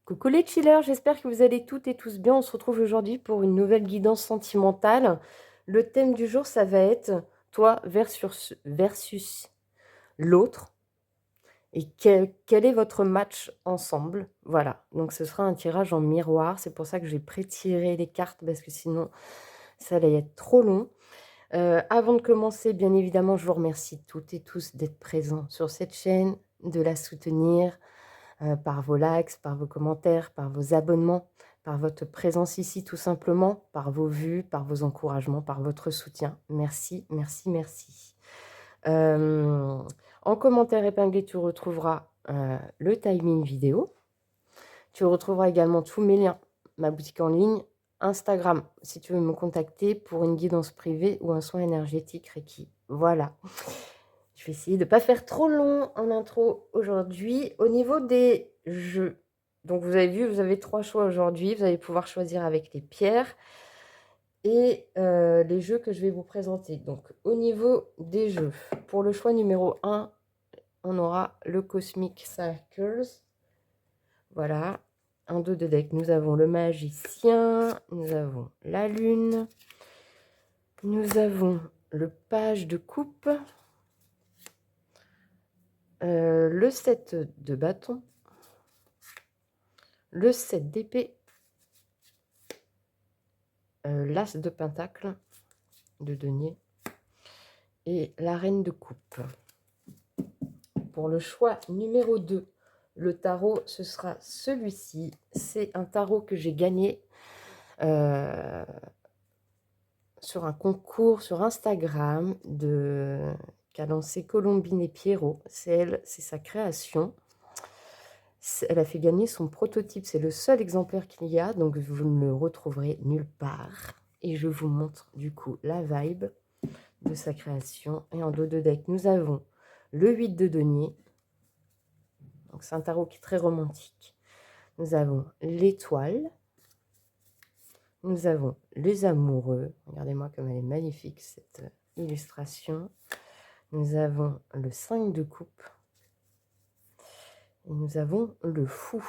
Coucou les chillers, j'espère que vous allez toutes et tous bien. On se retrouve aujourd'hui pour une nouvelle guidance sentimentale. Le thème du jour, ça va être toi versus l'autre. Et quel est votre match ensemble? Voilà, donc ce sera un tirage en miroir. C'est pour ça que j'ai pré-tiré les cartes parce que sinon, ça allait être trop long. Avant de commencer, bien évidemment, je vous remercie toutes et tous d'être présents sur cette chaîne, de la soutenir. Par vos likes, par vos commentaires, par vos abonnements, par votre présence ici tout simplement, par vos vues, par vos encouragements, par votre soutien. Merci, merci, merci. En commentaire épinglé, tu retrouveras le timing vidéo. Tu retrouveras également tous mes liens, ma boutique en ligne, Instagram, si tu veux me contacter pour une guidance privée ou un soin énergétique Reiki. Voilà. Je vais essayer de ne pas faire trop long en intro aujourd'hui. Au niveau des jeux, donc vous avez vu, vous avez 3 choix aujourd'hui. Vous allez pouvoir choisir avec les pierres et les jeux que je vais vous présenter. Donc au niveau des jeux, pour le choix numéro 1, on aura le Cosmic Circles. Voilà, un dos de deck. Nous avons le magicien, nous avons la lune, nous avons le page de coupe, le 7 de bâton, le 7 d'épée, l'as de pentacle, de denier, et la reine de coupe. Pour le choix numéro 2, le tarot, ce sera celui-ci. C'est un tarot que j'ai gagné sur un concours sur Instagram qu'a lancé Colombine et Pierrot. C'est sa création. Elle a fait gagner son prototype. C'est le seul exemplaire qu'il y a, donc vous ne le retrouverez nulle part. Et je vous montre du coup la vibe de sa création. Et en dos de deck, nous avons le 8 de denier. Donc c'est un tarot qui est très romantique. Nous avons l'étoile. Nous avons les amoureux. Regardez-moi comme elle est magnifique cette illustration. Nous avons le 5 de coupe. Et nous avons le fou.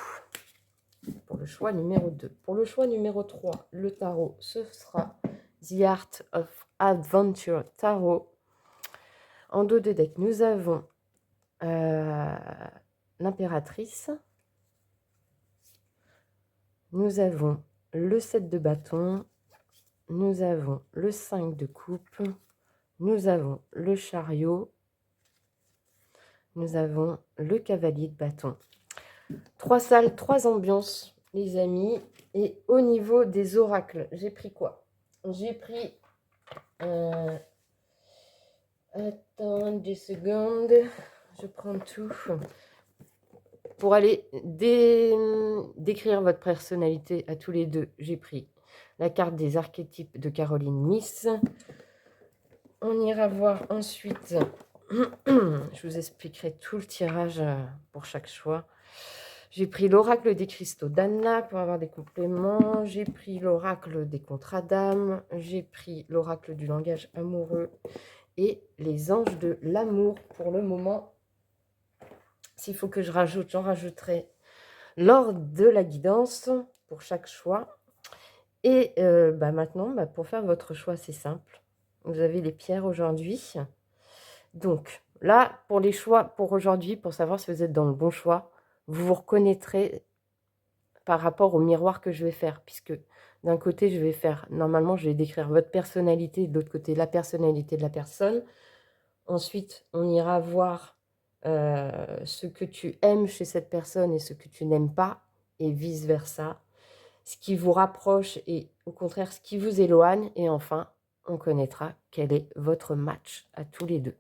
Pour le choix numéro 2. Pour le choix numéro 3, le tarot, ce sera The Art of Adventure Tarot. En dos de deck, nous avons l'impératrice. Nous avons le 7 de bâton. Nous avons le 5 de coupe. Nous avons le chariot. Nous avons le cavalier de bâton. 3 salles, 3 ambiances, les amis. Et au niveau des oracles, j'ai pris quoi? J'ai pris... attends 10 secondes. Je prends tout. Pour aller décrire votre personnalité à tous les deux, j'ai pris la carte des archétypes de Caroline Myss. On ira voir ensuite, je vous expliquerai tout le tirage pour chaque choix. J'ai pris l'oracle des cristaux d'Anna pour avoir des compléments. J'ai pris l'oracle des contrats d'âme. J'ai pris l'oracle du langage amoureux et les anges de l'amour pour le moment. S'il faut que je rajoute, j'en rajouterai lors de la guidance pour chaque choix. Et maintenant, pour faire votre choix, c'est simple. Vous avez les pierres aujourd'hui. Donc là, pour les choix pour aujourd'hui, pour savoir si vous êtes dans le bon choix, vous vous reconnaîtrez par rapport au miroir que je vais faire. Puisque d'un côté, je vais faire, normalement, je vais décrire votre personnalité, de l'autre côté, la personnalité de la personne. Ensuite, on ira voir ce que tu aimes chez cette personne et ce que tu n'aimes pas, et vice-versa. Ce qui vous rapproche et au contraire ce qui vous éloigne. Et enfin, on connaîtra quel est votre match à tous les deux.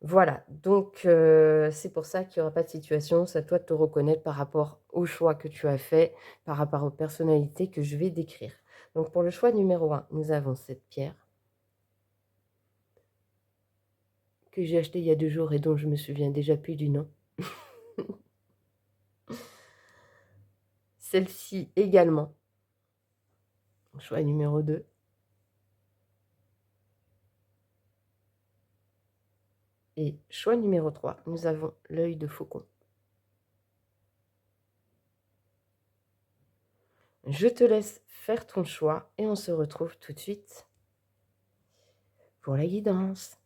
Voilà, donc c'est pour ça qu'il n'y aura pas de situation. C'est à toi de te reconnaître par rapport au choix que tu as fait, par rapport aux personnalités que je vais décrire. Donc pour le choix numéro 1, nous avons cette pierre que j'ai achetée il y a 2 jours et dont je me souviens déjà plus du nom. Celle-ci également, choix numéro 2. Et choix numéro 3, nous avons l'œil de faucon. Je te laisse faire ton choix et on se retrouve tout de suite pour la guidance.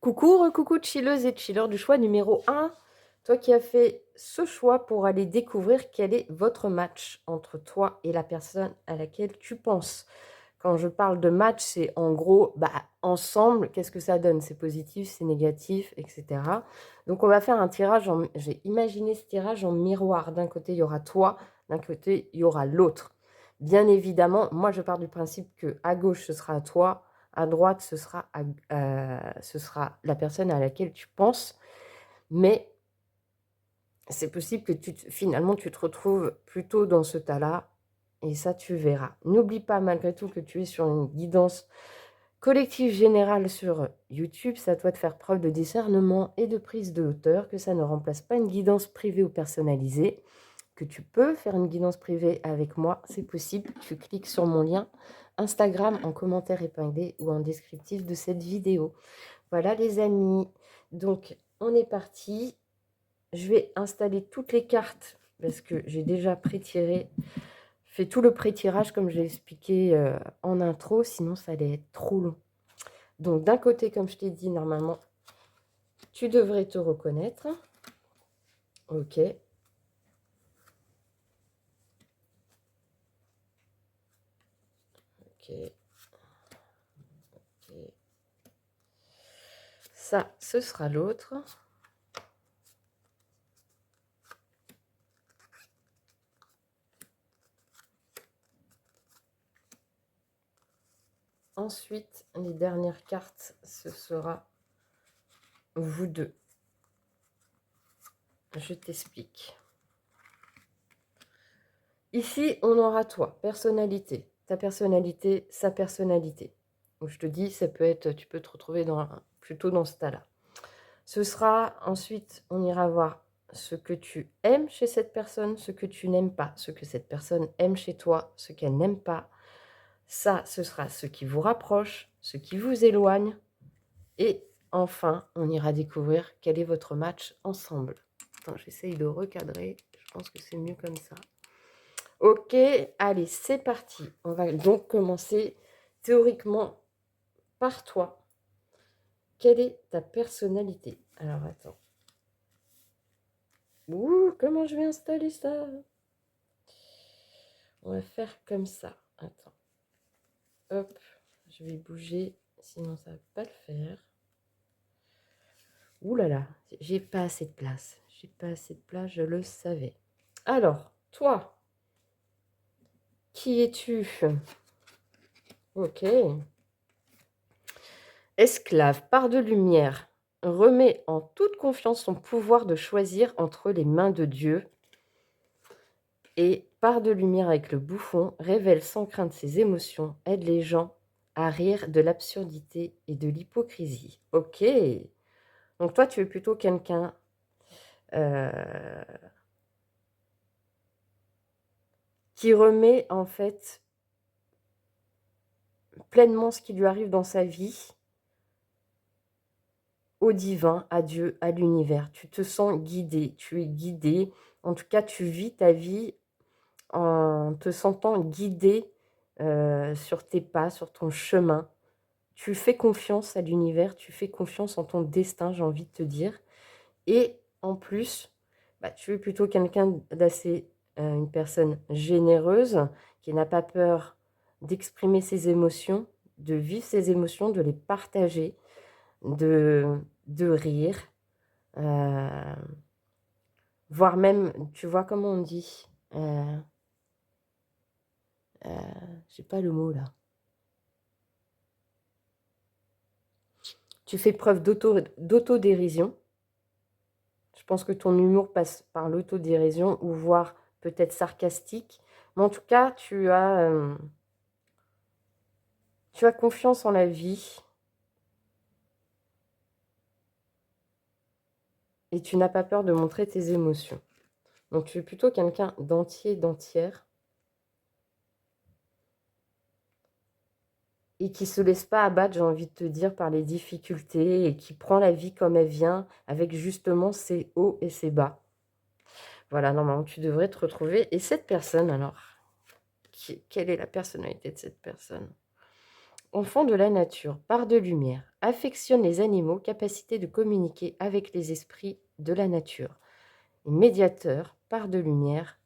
Coucou, coucou chilleuse et chilleur du choix numéro 1. Toi qui as fait ce choix pour aller découvrir quel est votre match entre toi et la personne à laquelle tu penses. Quand je parle de match, c'est en gros, ensemble, qu'est-ce que ça donne? C'est positif, c'est négatif, etc. Donc, on va faire un tirage. J'ai imaginé ce tirage en miroir. D'un côté, il y aura toi, d'un côté, il y aura l'autre. Bien évidemment, moi, je pars du principe que à gauche, ce sera toi, à droite, ce sera la personne à laquelle tu penses. Mais c'est possible que finalement, tu te retrouves plutôt dans ce tas-là. Et ça, tu verras. N'oublie pas malgré tout que tu es sur une guidance collective générale sur YouTube. C'est à toi de faire preuve de discernement et de prise de hauteur, que ça ne remplace pas une guidance privée ou personnalisée, que tu peux faire une guidance privée avec moi, c'est possible. Tu cliques sur mon lien Instagram en commentaire épinglé ou en descriptif de cette vidéo. Voilà les amis, donc on est parti. Je vais installer toutes les cartes parce que j'ai déjà pré-tiré, fait tout le pré-tirage comme j'ai expliqué en intro, sinon ça allait être trop long. Donc d'un côté, comme je t'ai dit, normalement, tu devrais te reconnaître. Ok. Ok. Ok. Ça, ce sera l'autre. Ensuite, les dernières cartes, ce sera vous deux. Je t'explique. Ici, on aura toi, personnalité, ta personnalité, sa personnalité. Donc, je te dis, ça peut être, tu peux te retrouver plutôt dans ce tas-là. Ce sera ensuite, on ira voir ce que tu aimes chez cette personne, ce que tu n'aimes pas, ce que cette personne aime chez toi, ce qu'elle n'aime pas. Ça, ce sera ce qui vous rapproche, ce qui vous éloigne. Et enfin, on ira découvrir quel est votre match ensemble. Attends, j'essaye de recadrer. Je pense que c'est mieux comme ça. Ok, allez, c'est parti. On va donc commencer théoriquement par toi. Quelle est ta personnalité? Alors, attends. Ouh, comment je vais installer ça? On va faire comme ça. Attends. Hop, je vais bouger, sinon ça ne va pas le faire. Ouh là là, j'ai pas assez de place. J'ai pas assez de place, je le savais. Alors, toi, qui es-tu? Ok. Esclave, part de lumière, remet en toute confiance son pouvoir de choisir entre les mains de Dieu. Et part de lumière avec le bouffon, révèle sans crainte ses émotions, aide les gens à rire de l'absurdité et de l'hypocrisie. Ok. Donc toi, tu es plutôt quelqu'un qui remet en fait pleinement ce qui lui arrive dans sa vie au divin, à Dieu, à l'univers. Tu te sens guidé, tu es guidé. En tout cas, tu vis ta vie en te sentant guidé sur tes pas, sur ton chemin. Tu fais confiance à l'univers, tu fais confiance en ton destin, j'ai envie de te dire. Et en plus, tu es plutôt quelqu'un d'assez, une personne généreuse, qui n'a pas peur d'exprimer ses émotions, de vivre ses émotions, de les partager, de rire, voire même, tu vois comment on dit? Euh, j'ai pas le mot là. Tu fais preuve d'autodérision. Je pense que ton humour passe par l'autodérision ou voire peut-être sarcastique. Mais en tout cas, tu as confiance en la vie et tu n'as pas peur de montrer tes émotions. Donc tu es plutôt quelqu'un d'entier, d'entière et qui ne se laisse pas abattre, j'ai envie de te dire, par les difficultés et qui prend la vie comme elle vient avec justement ses hauts et ses bas. Voilà, normalement, tu devrais te retrouver. Et cette personne, alors, quelle est la personnalité de cette personne? Enfant de la nature, part de lumière, affectionne les animaux, capacité de communiquer avec les esprits de la nature. Médiateur, part de lumière,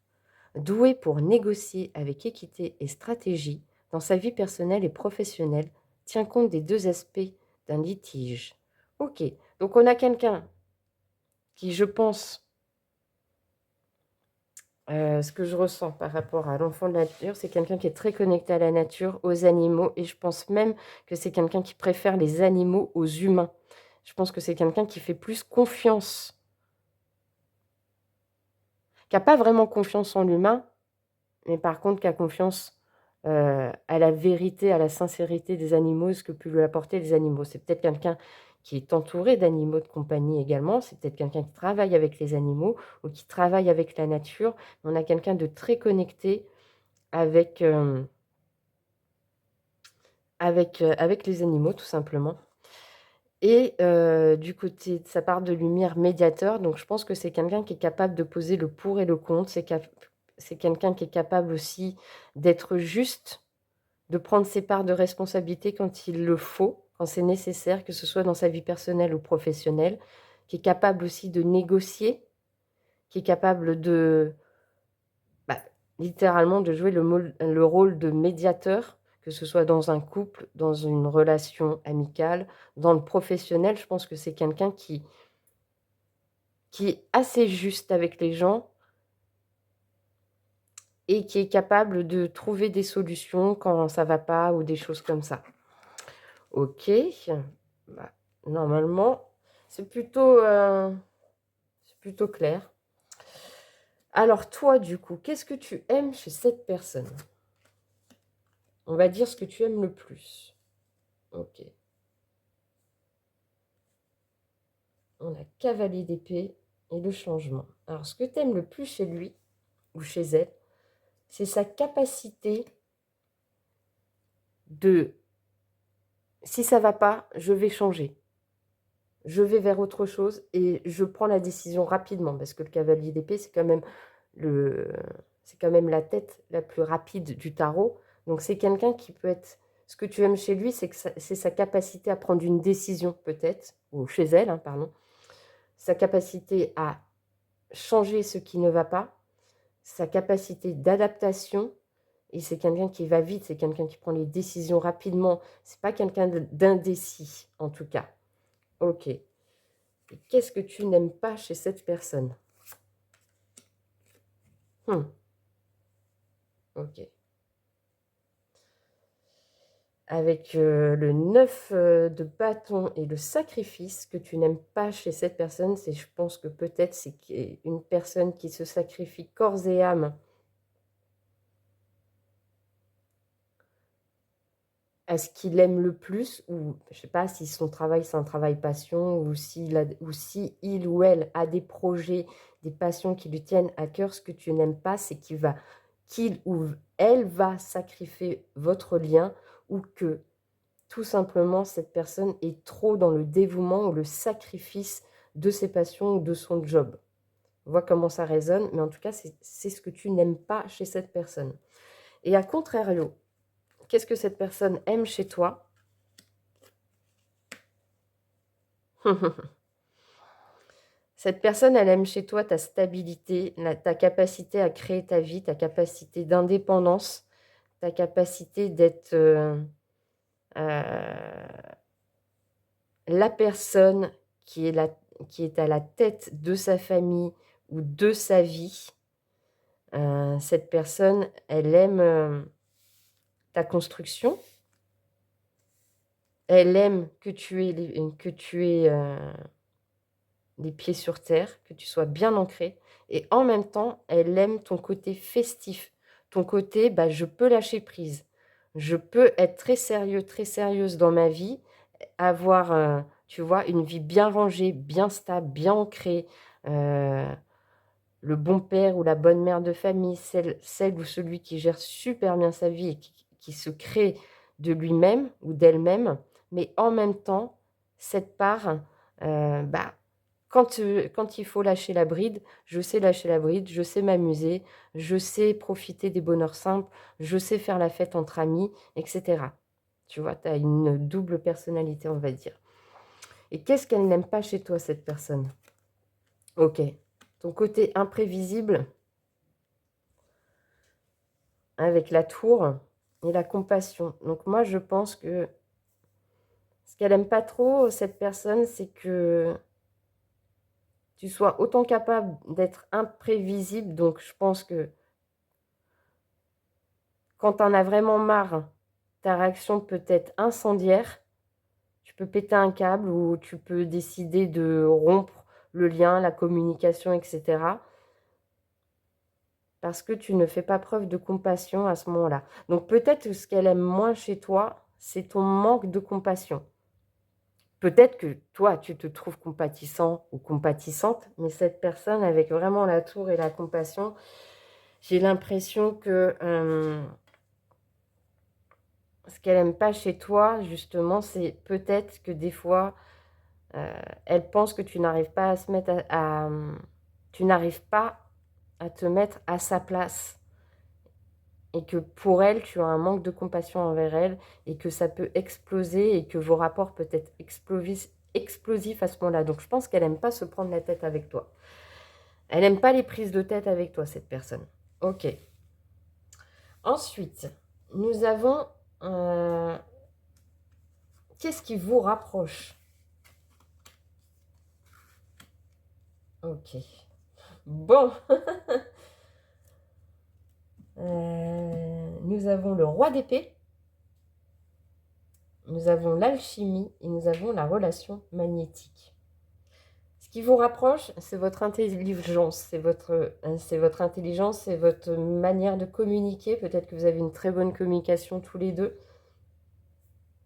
doué pour négocier avec équité et stratégie, dans sa vie personnelle et professionnelle, tient compte des deux aspects d'un litige. Ok, donc on a quelqu'un qui, je pense, ce que je ressens par rapport à l'enfant de la nature, c'est quelqu'un qui est très connecté à la nature, aux animaux, et je pense même que c'est quelqu'un qui préfère les animaux aux humains. Je pense que c'est quelqu'un qui fait plus confiance, qui n'a pas vraiment confiance en l'humain, mais par contre qui a confiance à la vérité, à la sincérité des animaux, ce que peuvent lui apporter les animaux. C'est peut-être quelqu'un qui est entouré d'animaux de compagnie également, c'est peut-être quelqu'un qui travaille avec les animaux ou qui travaille avec la nature. On a quelqu'un de très connecté avec, avec les animaux, tout simplement. Et du côté de sa part de lumière médiateur, donc je pense que c'est quelqu'un qui est capable de poser le pour et le contre, c'est quelqu'un qui est capable aussi d'être juste, de prendre ses parts de responsabilité quand il le faut, quand c'est nécessaire, que ce soit dans sa vie personnelle ou professionnelle, qui est capable aussi de négocier, qui est capable de, bah, littéralement, de jouer le rôle de médiateur, que ce soit dans un couple, dans une relation amicale, dans le professionnel. Je pense que c'est quelqu'un qui est assez juste avec les gens et qui est capable de trouver des solutions quand ça ne va pas ou des choses comme ça. Ok, bah, normalement, c'est plutôt clair. Alors toi, du coup, qu'est-ce que tu aimes chez cette personne? On va dire ce que tu aimes le plus. Ok. On a cavalier d'épée et le changement. Alors, ce que tu aimes le plus chez lui ou chez elle, c'est sa capacité de, si ça va pas, je vais changer. Je vais vers autre chose et je prends la décision rapidement parce que le cavalier d'épée, c'est quand même la tête la plus rapide du tarot. Donc c'est quelqu'un qui peut être... Ce que tu aimes chez lui, c'est sa capacité à prendre une décision peut-être, ou chez elle, hein, pardon, sa capacité à changer ce qui ne va pas, sa capacité d'adaptation, et c'est quelqu'un qui va vite, c'est quelqu'un qui prend les décisions rapidement, c'est pas quelqu'un d'indécis en tout cas. Ok. Et qu'est-ce que tu n'aimes pas chez cette personne? Ok. Avec le 9 de bâton et le sacrifice que tu n'aimes pas chez cette personne, c'est, je pense que peut-être c'est une personne qui se sacrifie corps et âme à ce qu'il aime le plus, ou je sais pas si son travail c'est un travail passion, ou si il ou elle a des projets, des passions qui lui tiennent à cœur. Ce que tu n'aimes pas, c'est qu'il ou elle va sacrifier votre lien, ou que tout simplement cette personne est trop dans le dévouement ou le sacrifice de ses passions ou de son job. On voit comment ça résonne, mais en tout cas, c'est ce que tu n'aimes pas chez cette personne. Et à contrario, qu'est-ce que cette personne aime chez toi? Cette personne, elle aime chez toi ta stabilité, ta capacité à créer ta vie, ta capacité d'indépendance, ta capacité d'être euh, la personne qui est à la tête de sa famille ou de sa vie, Cette personne, elle aime ta construction. Elle aime que tu aies les pieds sur terre, que tu sois bien ancré. Et en même temps, elle aime ton côté festif. Ton côté, bah, je peux lâcher prise. Je peux être très sérieux, très sérieuse dans ma vie, avoir, tu vois, une vie bien rangée, bien stable, bien ancrée, le bon père ou la bonne mère de famille, celle ou celui qui gère super bien sa vie et qui se crée de lui-même ou d'elle-même, mais en même temps, cette part, bah, quand il faut lâcher la bride, je sais lâcher la bride, je sais m'amuser, je sais profiter des bonheurs simples, je sais faire la fête entre amis, etc. Tu vois, tu as une double personnalité, on va dire. Et qu'est-ce qu'elle n'aime pas chez toi, cette personne? Ok. Ton côté imprévisible, avec la tour et la compassion. Donc moi, je pense que ce qu'elle aime pas trop, cette personne, c'est que tu sois autant capable d'être imprévisible. Donc je pense que quand tu en as vraiment marre, ta réaction peut être incendiaire. Tu peux péter un câble ou tu peux décider de rompre le lien, la communication, etc. Parce que tu ne fais pas preuve de compassion à ce moment-là. Donc peut-être que ce qu'elle aime moins chez toi, c'est ton manque de compassion. Peut-être que toi, tu te trouves compatissant ou compatissante, mais cette personne, avec vraiment la tour et la compassion, j'ai l'impression que ce qu'elle n'aime pas chez toi, justement, c'est peut-être que des fois, elle pense que tu n'arrives pas à se mettre tu n'arrives pas à te mettre à sa place. Et que pour elle, tu as un manque de compassion envers elle et que ça peut exploser et que vos rapports peuvent être explosifs à ce moment-là. Donc je pense qu'elle n'aime pas se prendre la tête avec toi. Elle n'aime pas les prises de tête avec toi, cette personne. Ok. Ensuite, nous avons... qu'est-ce qui vous rapproche? Ok. Bon. Nous avons le roi d'épée. Nous avons l'alchimie et nous avons la relation magnétique. Ce qui vous rapproche, c'est votre intelligence, c'est votre intelligence, c'est votre manière de communiquer. Peut-être que vous avez une très bonne communication tous les deux,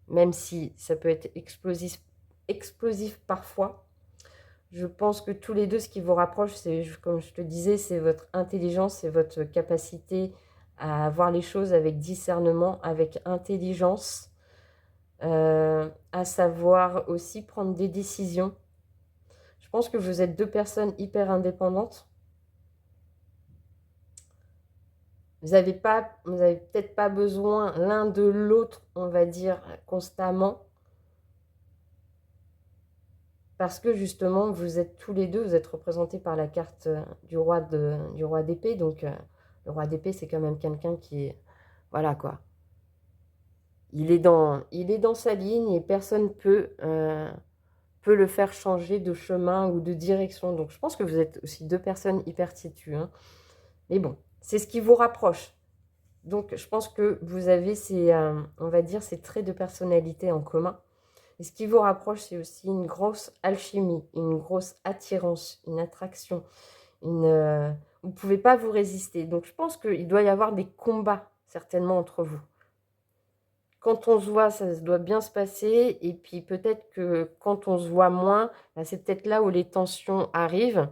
même si ça peut être explosif parfois. Je pense que tous les deux, ce qui vous rapproche, c'est, comme je te disais, c'est votre intelligence, c'est votre capacité à voir les choses avec discernement, avec intelligence, à savoir aussi prendre des décisions. Je pense que vous êtes deux personnes hyper indépendantes. Vous n'avez peut-être pas besoin l'un de l'autre, on va dire, constamment. Parce que justement, vous êtes tous les deux, vous êtes représentés par la carte du roi d'épée. Donc, le roi d'épée, c'est quand même quelqu'un qui est... Voilà, quoi. Il est dans sa ligne et personne peut le faire changer de chemin ou de direction. Donc, je pense que vous êtes aussi deux personnes hyper têtues, hein. Mais bon, c'est ce qui vous rapproche. Donc, je pense que vous avez on va dire, ces traits de personnalité en commun. Et ce qui vous rapproche, c'est aussi une grosse alchimie, une grosse attirance, une attraction. Vous ne pouvez pas vous résister. Donc, je pense qu'il doit y avoir des combats, certainement, entre vous. Quand on se voit, ça doit bien se passer. Et puis, peut-être que quand on se voit moins, bah, c'est peut-être là où les tensions arrivent.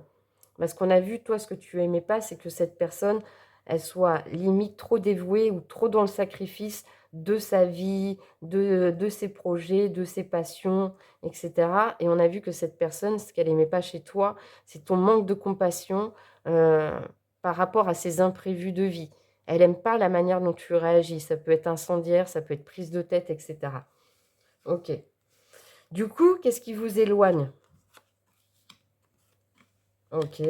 Parce qu'on a vu, toi, ce que tu aimais pas, c'est que cette personne, elle soit limite trop dévouée ou trop dans le sacrifice de sa vie, de ses projets, de ses passions, etc. Et on a vu que cette personne, ce qu'elle aimait pas chez toi, c'est ton manque de compassion euh, par rapport à ses imprévus de vie. Elle aime pas la manière dont tu réagis. Ça peut être incendiaire, ça peut être prise de tête, etc. Ok. Du coup, qu'est-ce qui vous éloigne? Ok.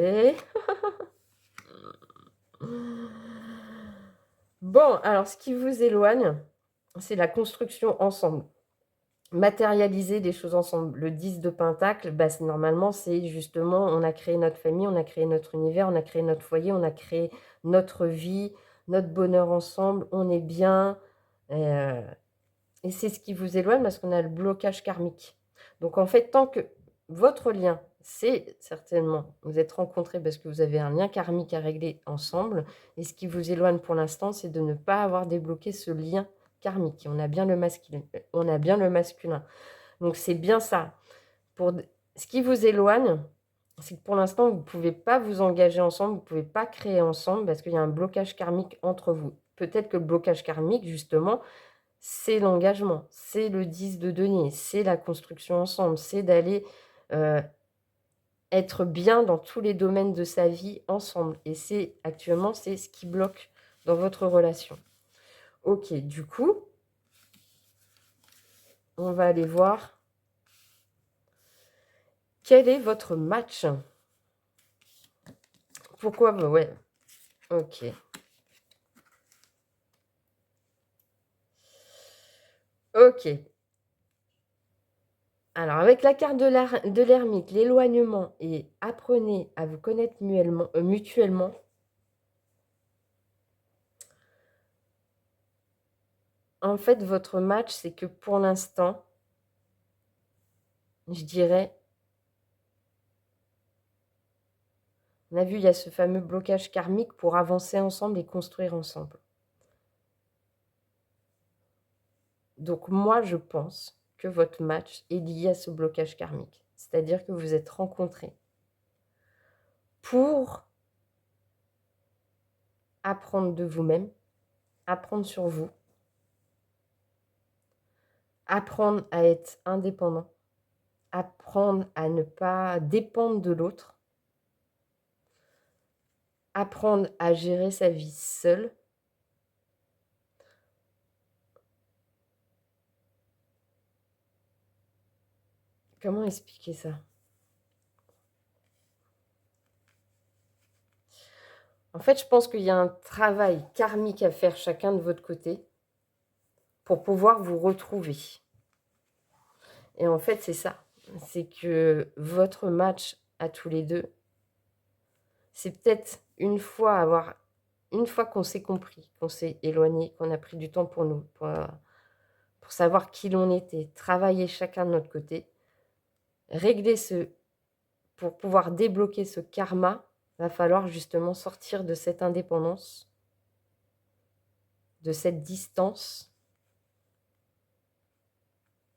Bon, alors ce qui vous éloigne, c'est la construction ensemble. matérialiser les choses ensemble. Le 10 de Pentacle, bah, normalement, c'est justement, on a créé notre famille, on a créé notre univers, on a créé notre foyer, on a créé notre vie, notre bonheur ensemble, on est bien. euh, et c'est ce qui vous éloigne parce qu'on a le blocage karmique. Donc en fait, tant que votre lien, c'est certainement, vous êtes rencontrés parce que vous avez un lien karmique à régler ensemble, et ce qui vous éloigne pour l'instant, c'est de ne pas avoir débloqué ce lien karmique. On a bien le masculin. On a bien le masculin. Donc c'est bien ça. Pour ce qui vous éloigne, c'est que pour l'instant, vous ne pouvez pas vous engager ensemble, vous ne pouvez pas créer ensemble parce qu'il y a un blocage karmique entre vous. Peut-être que le blocage karmique, justement, c'est l'engagement, c'est le 10 de denier, c'est la construction ensemble, c'est d'aller être bien dans tous les domaines de sa vie ensemble. Et c'est actuellement, c'est ce qui bloque dans votre relation. Ok, du coup, on va aller voir quel est votre match. Pourquoi? Ouais, ok. Ok. Alors, avec la carte de l'ermite, l'éloignement et apprenez à vous connaître mutuellement. En fait, votre match, c'est que pour l'instant, je dirais, on a vu, il y a ce fameux blocage karmique pour avancer ensemble et construire ensemble. Donc moi, je pense que votre match est lié à ce blocage karmique. C'est-à-dire que vous êtes rencontrés pour apprendre de vous-même, apprendre sur vous, apprendre à être indépendant, apprendre à ne pas dépendre de l'autre, apprendre à gérer sa vie seule. Comment expliquer ça? En fait, je pense qu'il y a un travail karmique à faire chacun de votre côté pour pouvoir vous retrouver. Et en fait, c'est ça. C'est que votre match à tous les deux, c'est peut-être une fois qu'on s'est compris, qu'on s'est éloigné, qu'on a pris du temps pour nous, pour savoir qui l'on était, travailler chacun de notre côté, pour pouvoir débloquer ce karma, va falloir justement sortir de cette indépendance, de cette distance,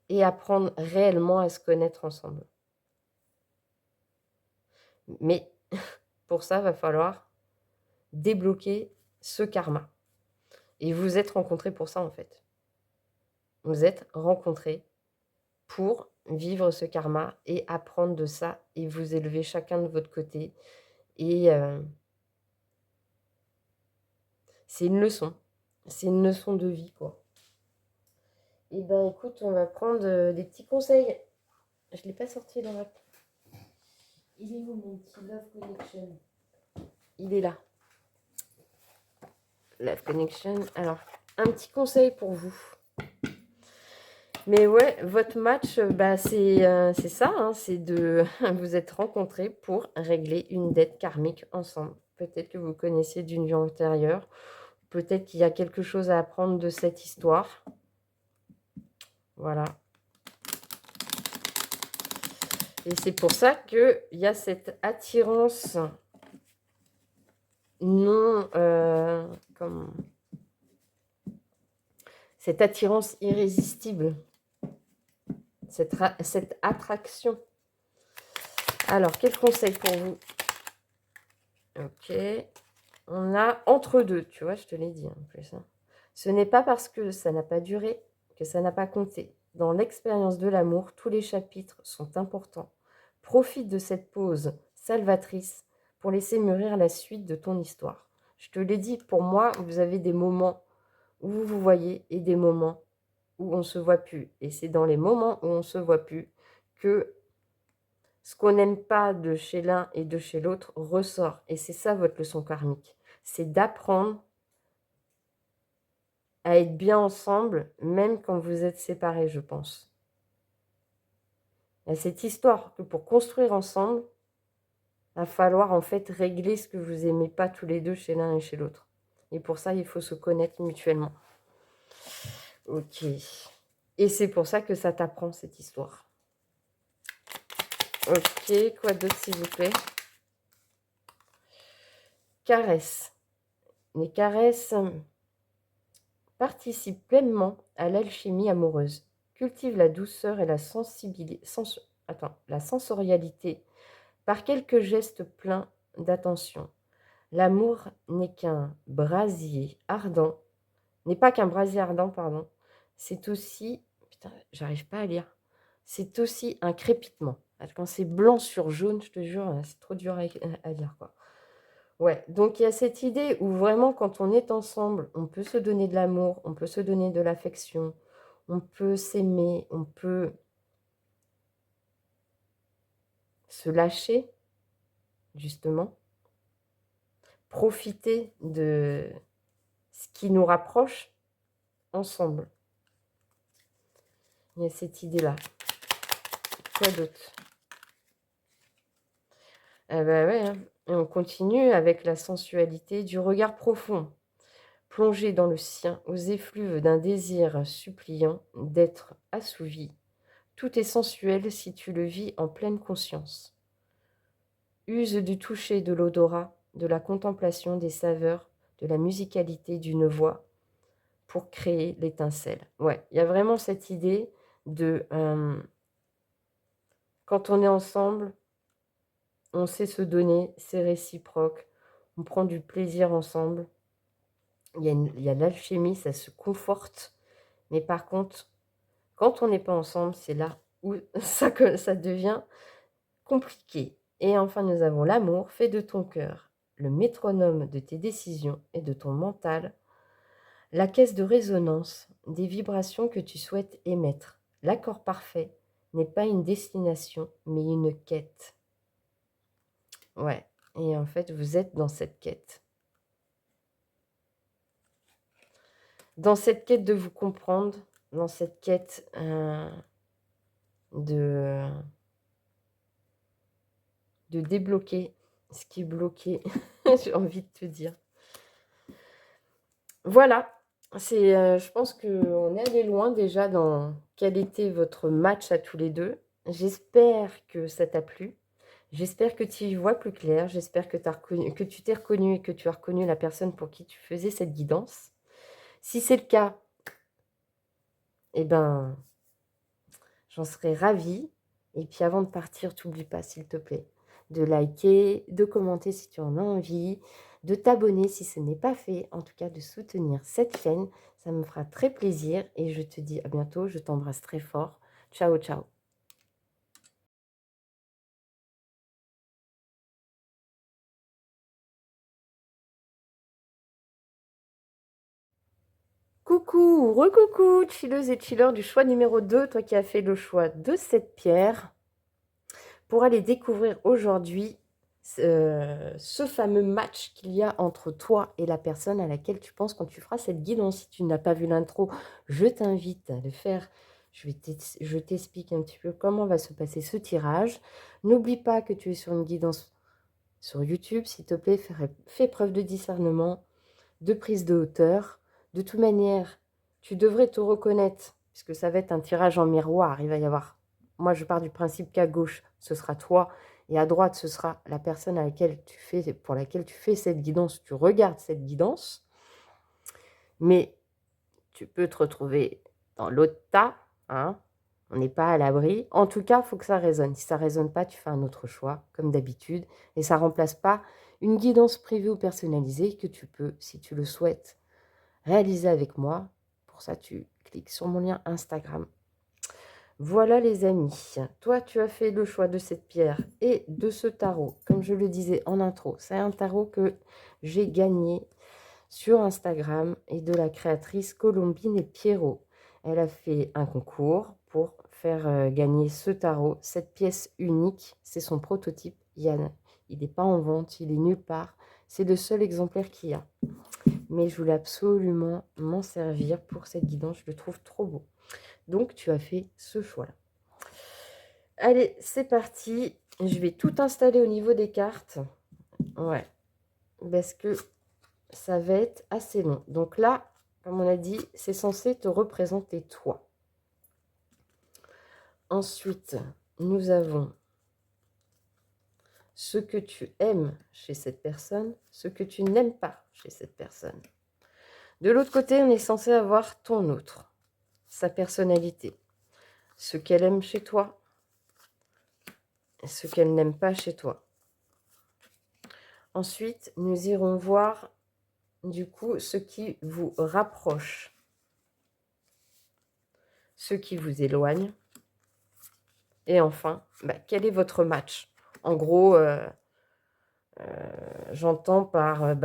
et apprendre réellement à se connaître ensemble. Mais pour ça, va falloir débloquer ce karma. Et vous êtes rencontrés pour ça, en fait. Vous êtes rencontrés pour vivre ce karma et apprendre de ça et vous élever chacun de votre côté. Et c'est une leçon. C'est une leçon de vie, quoi. Et ben écoute, on va prendre des petits conseils. Je ne l'ai pas sorti dans la... Il est où mon petit Love Connection? Il est là. Love Connection. Alors, un petit conseil pour vous. Mais ouais, votre match, bah, c'est ça, hein, c'est de vous être rencontrés pour régler une dette karmique ensemble. Peut-être que vous connaissiez d'une vie antérieure, peut-être qu'il y a quelque chose à apprendre de cette histoire. Voilà. Et c'est pour ça qu'il y a cette attirance non... cette attirance irrésistible. Cette attraction. Alors, quel conseil pour vous? Ok. On a entre deux, tu vois, je te l'ai dit en plus. Hein. Ce n'est pas parce que ça n'a pas duré que ça n'a pas compté. Dans l'expérience de l'amour, tous les chapitres sont importants. Profite de cette pause salvatrice pour laisser mûrir la suite de ton histoire. Je te l'ai dit, pour moi, vous avez des moments où vous vous voyez et des moments où on ne se voit plus. Et c'est dans les moments où on ne se voit plus que ce qu'on n'aime pas de chez l'un et de chez l'autre ressort. Et c'est ça votre leçon karmique. C'est d'apprendre à être bien ensemble, même quand vous êtes séparés, je pense. Il y a cette histoire que pour construire ensemble, il va falloir en fait régler ce que vous n'aimez pas tous les deux chez l'un et chez l'autre. Et pour ça, il faut se connaître mutuellement. Ok. Et c'est pour ça que ça t'apprend cette histoire. Ok, quoi d'autre s'il vous plaît? Caresses. Les caresses participent pleinement à l'alchimie amoureuse, cultivent la douceur et la la sensorialité par quelques gestes pleins d'attention. L'amour n'est qu'un brasier ardent, n'est pas qu'un brasier ardent, pardon. C'est aussi, putain, j'arrive pas à lire. C'est aussi un crépitement. Quand c'est blanc sur jaune, je te jure, c'est trop dur à lire, quoi. Ouais, donc il y a cette idée où vraiment, quand on est ensemble, on peut se donner de l'amour, on peut se donner de l'affection, on peut s'aimer, on peut se lâcher, justement, profiter de ce qui nous rapproche ensemble. Il y a cette idée-là. Quoi d'autre? Ah bah ouais, hein. Et on continue avec la sensualité du regard profond, plongé dans le sien aux effluves d'un désir suppliant d'être assouvi. Tout est sensuel si tu le vis en pleine conscience. Use du toucher, de l'odorat, de la contemplation des saveurs, de la musicalité d'une voix pour créer l'étincelle. Ouais, il y a vraiment cette idée de quand on est ensemble, on sait se donner, c'est réciproque, on prend du plaisir ensemble. Il y a l'alchimie, ça se conforte. Mais par contre, quand on n'est pas ensemble, c'est là où ça devient compliqué. Et enfin, nous avons l'amour fait de ton cœur, le métronome de tes décisions et de ton mental, la caisse de résonance des vibrations que tu souhaites émettre. L'accord parfait n'est pas une destination, mais une quête. Ouais, et en fait, vous êtes dans cette quête. Dans cette quête de vous comprendre, dans cette quête de débloquer ce qui est bloqué, j'ai envie de te dire. Voilà, je pense qu'on est allé loin déjà dans quel était votre match à tous les deux. J'espère que ça t'a plu. J'espère que tu y vois plus clair. J'espère que tu t'es reconnu et que tu as reconnu la personne pour qui tu faisais cette guidance. Si c'est le cas, eh ben, j'en serais ravie. Et puis avant de partir, t'oublie pas, s'il te plaît, de liker, de commenter si tu en as envie, de t'abonner si ce n'est pas fait, en tout cas de soutenir cette chaîne. Ça me fera très plaisir et je te dis à bientôt. Je t'embrasse très fort. Ciao, ciao. Coucou, recoucou, chilleuses et chilleurs du choix numéro 2, toi qui as fait le choix de cette pierre, pour aller découvrir aujourd'hui ce fameux match qu'il y a entre toi et la personne à laquelle tu penses quand tu feras cette guidance. Si tu n'as pas vu l'intro, je t'invite à le faire. Je t'explique un petit peu comment va se passer ce tirage. N'oublie pas que tu es sur une guidance sur YouTube. S'il te plaît, fais preuve de discernement, de prise de hauteur. De toute manière, tu devrais te reconnaître, puisque ça va être un tirage en miroir. Il va y avoir, moi je pars du principe qu'à gauche, ce sera toi, et à droite, ce sera la personne pour laquelle tu fais cette guidance. Tu regardes cette guidance, mais tu peux te retrouver dans l'autre tas, hein. On n'est pas à l'abri. En tout cas, il faut que ça résonne. Si ça ne résonne pas, tu fais un autre choix, comme d'habitude, et ça ne remplace pas une guidance privée ou personnalisée que tu peux, si tu le souhaites, réaliser avec moi. Pour ça, tu cliques sur mon lien Instagram. Voilà les amis, toi tu as fait le choix de cette pierre et de ce tarot. Comme je le disais en intro, c'est un tarot que j'ai gagné sur Instagram et de la créatrice Colombine et Pierrot. Elle a fait un concours pour faire gagner ce tarot, cette pièce unique. C'est son prototype, Yann. Il n'est pas en vente, il est nulle part. C'est le seul exemplaire qu'il y a. Mais je voulais absolument m'en servir pour cette guidance, je le trouve trop beau. Donc, tu as fait ce choix-là. Allez, c'est parti. Je vais tout installer au niveau des cartes. Ouais, parce que ça va être assez long. Donc là, comme on a dit, c'est censé te représenter toi. Ensuite, nous avons ce que tu aimes chez cette personne, ce que tu n'aimes pas chez cette personne. De l'autre côté, on est censé avoir ton autre, sa personnalité, ce qu'elle aime chez toi, ce qu'elle n'aime pas chez toi. Ensuite, nous irons voir du coup ce qui vous rapproche, ce qui vous éloigne. Et enfin, quel est votre match? En gros, j'entends par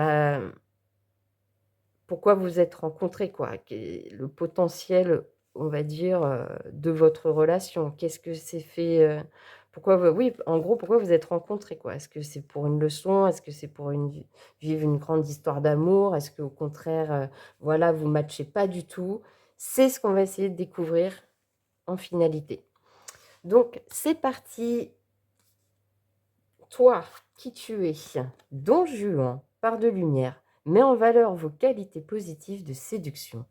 pourquoi vous êtes rencontrés, quoi. Le potentiel, on va dire, de votre relation. Qu'est-ce que c'est fait pourquoi oui, en gros, pourquoi vous êtes rencontrés, quoi. Est-ce que c'est pour une leçon? Est-ce que c'est pour vivre une grande histoire d'amour? Est-ce qu'au contraire, voilà, vous ne matchez pas du tout? C'est ce qu'on va essayer de découvrir en finalité. Donc, c'est parti. Toi, qui tu es, Don Juan, part de lumière, met en valeur vos qualités positives de séduction.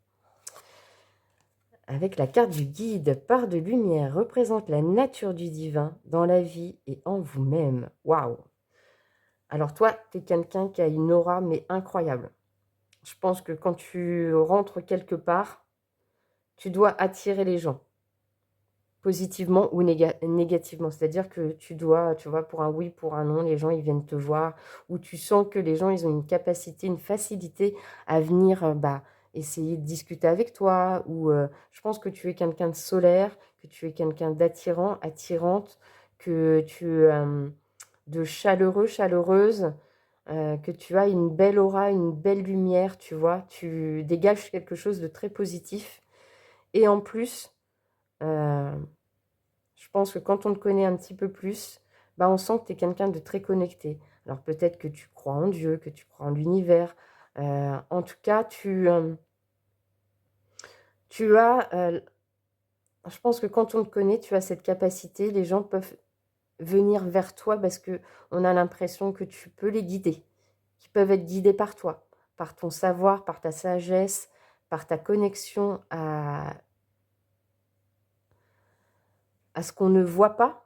Avec la carte du guide, part de lumière représente la nature du divin dans la vie et en vous-même. Waouh! Alors toi, tu es quelqu'un qui a une aura, mais incroyable. Je pense que quand tu rentres quelque part, tu dois attirer les gens. Positivement ou négativement. C'est-à-dire que tu dois, tu vois, pour un oui, pour un non, les gens, ils viennent te voir, ou tu sens que les gens, ils ont une capacité, une facilité à venir essayer de discuter avec toi, ou je pense que tu es quelqu'un de solaire, que tu es quelqu'un d'attirant, attirante, que tu es de chaleureux, chaleureuse, que tu as une belle aura, une belle lumière, tu vois, tu dégages quelque chose de très positif. Et en plus, je pense que quand on te connaît un petit peu plus, on sent que tu es quelqu'un de très connecté. Alors peut-être que tu crois en Dieu, que tu crois en l'univers. En tout cas, tu as, je pense que quand on te connaît, tu as cette capacité. Les gens peuvent venir vers toi parce qu'on a l'impression que tu peux les guider, qu'ils peuvent être guidés par toi, par ton savoir, par ta sagesse, par ta connexion à ce qu'on ne voit pas.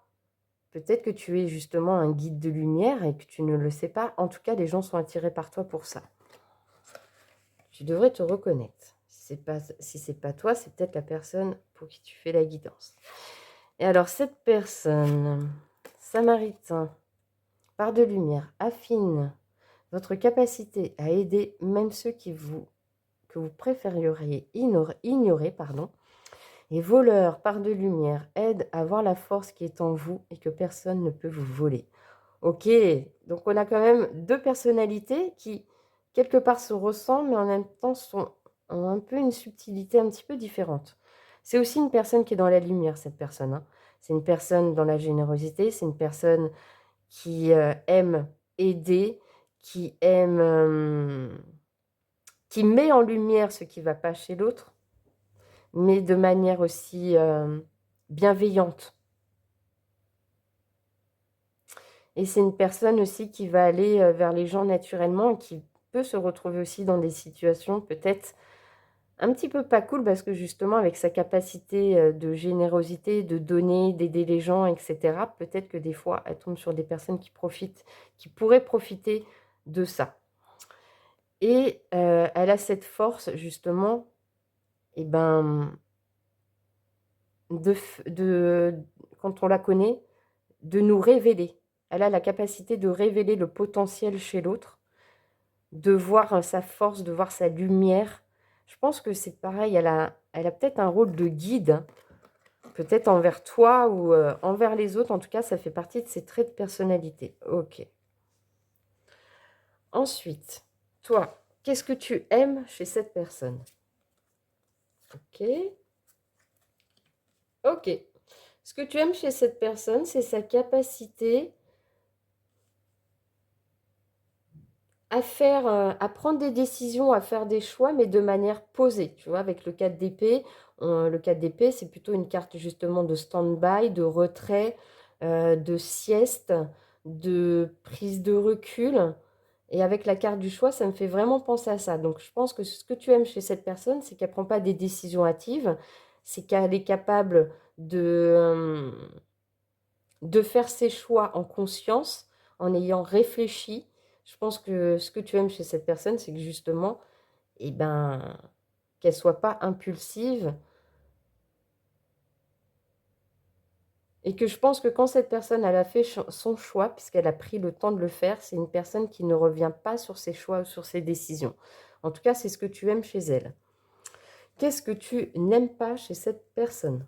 Peut-être que tu es justement un guide de lumière et que tu ne le sais pas. En tout cas, les gens sont attirés par toi pour ça. Tu devrais te reconnaître. Si ce n'est pas toi, c'est peut-être la personne pour qui tu fais la guidance. Et alors, cette personne, Samaritain, part de lumière, affine votre capacité à aider même ceux que vous préféreriez ignorer, et voleur, part de lumière, aide à voir la force qui est en vous et que personne ne peut vous voler. Ok, donc on a quand même deux personnalités qui, quelque part, se ressemblent, mais en même temps ont un peu une subtilité un petit peu différente. C'est aussi une personne qui est dans la lumière, cette personne, hein. C'est une personne dans la générosité, c'est une personne qui aime aider, qui aime, qui met en lumière ce qui ne va pas chez l'autre, mais de manière aussi bienveillante. Et c'est une personne aussi qui va aller vers les gens naturellement et qui peut se retrouver aussi dans des situations peut-être un petit peu pas cool parce que justement avec sa capacité de générosité, de donner, d'aider les gens, etc., peut-être que des fois elle tombe sur des personnes qui profitent, qui pourraient profiter de ça. Et elle a cette force justement, et quand on la connaît, de nous révéler. Elle a la capacité de révéler le potentiel chez l'autre, de voir sa force, de voir sa lumière. Je pense que c'est pareil, elle a peut-être un rôle de guide, hein, peut-être envers toi ou envers les autres. En tout cas, ça fait partie de ses traits de personnalité. Ok. Ensuite, toi, qu'est-ce que tu aimes chez cette personne? Ok. Ok. Ce que tu aimes chez cette personne, c'est sa capacité à prendre des décisions, à faire des choix, mais de manière posée. Tu vois, avec le 4 d'épée, le 4 d'épée, c'est plutôt une carte justement de stand-by, de retrait, de sieste, de prise de recul. Et avec la carte du choix, ça me fait vraiment penser à ça. Donc, je pense que ce que tu aimes chez cette personne, c'est qu'elle ne prend pas des décisions hâtives, c'est qu'elle est capable de faire ses choix en conscience, en ayant réfléchi. Je pense que ce que tu aimes chez cette personne, c'est que justement, eh ben, qu'elle ne soit pas impulsive. Et que je pense que quand cette personne, elle a fait son choix, puisqu'elle a pris le temps de le faire, c'est une personne qui ne revient pas sur ses choix ou sur ses décisions. En tout cas, c'est ce que tu aimes chez elle. Qu'est-ce que tu n'aimes pas chez cette personne?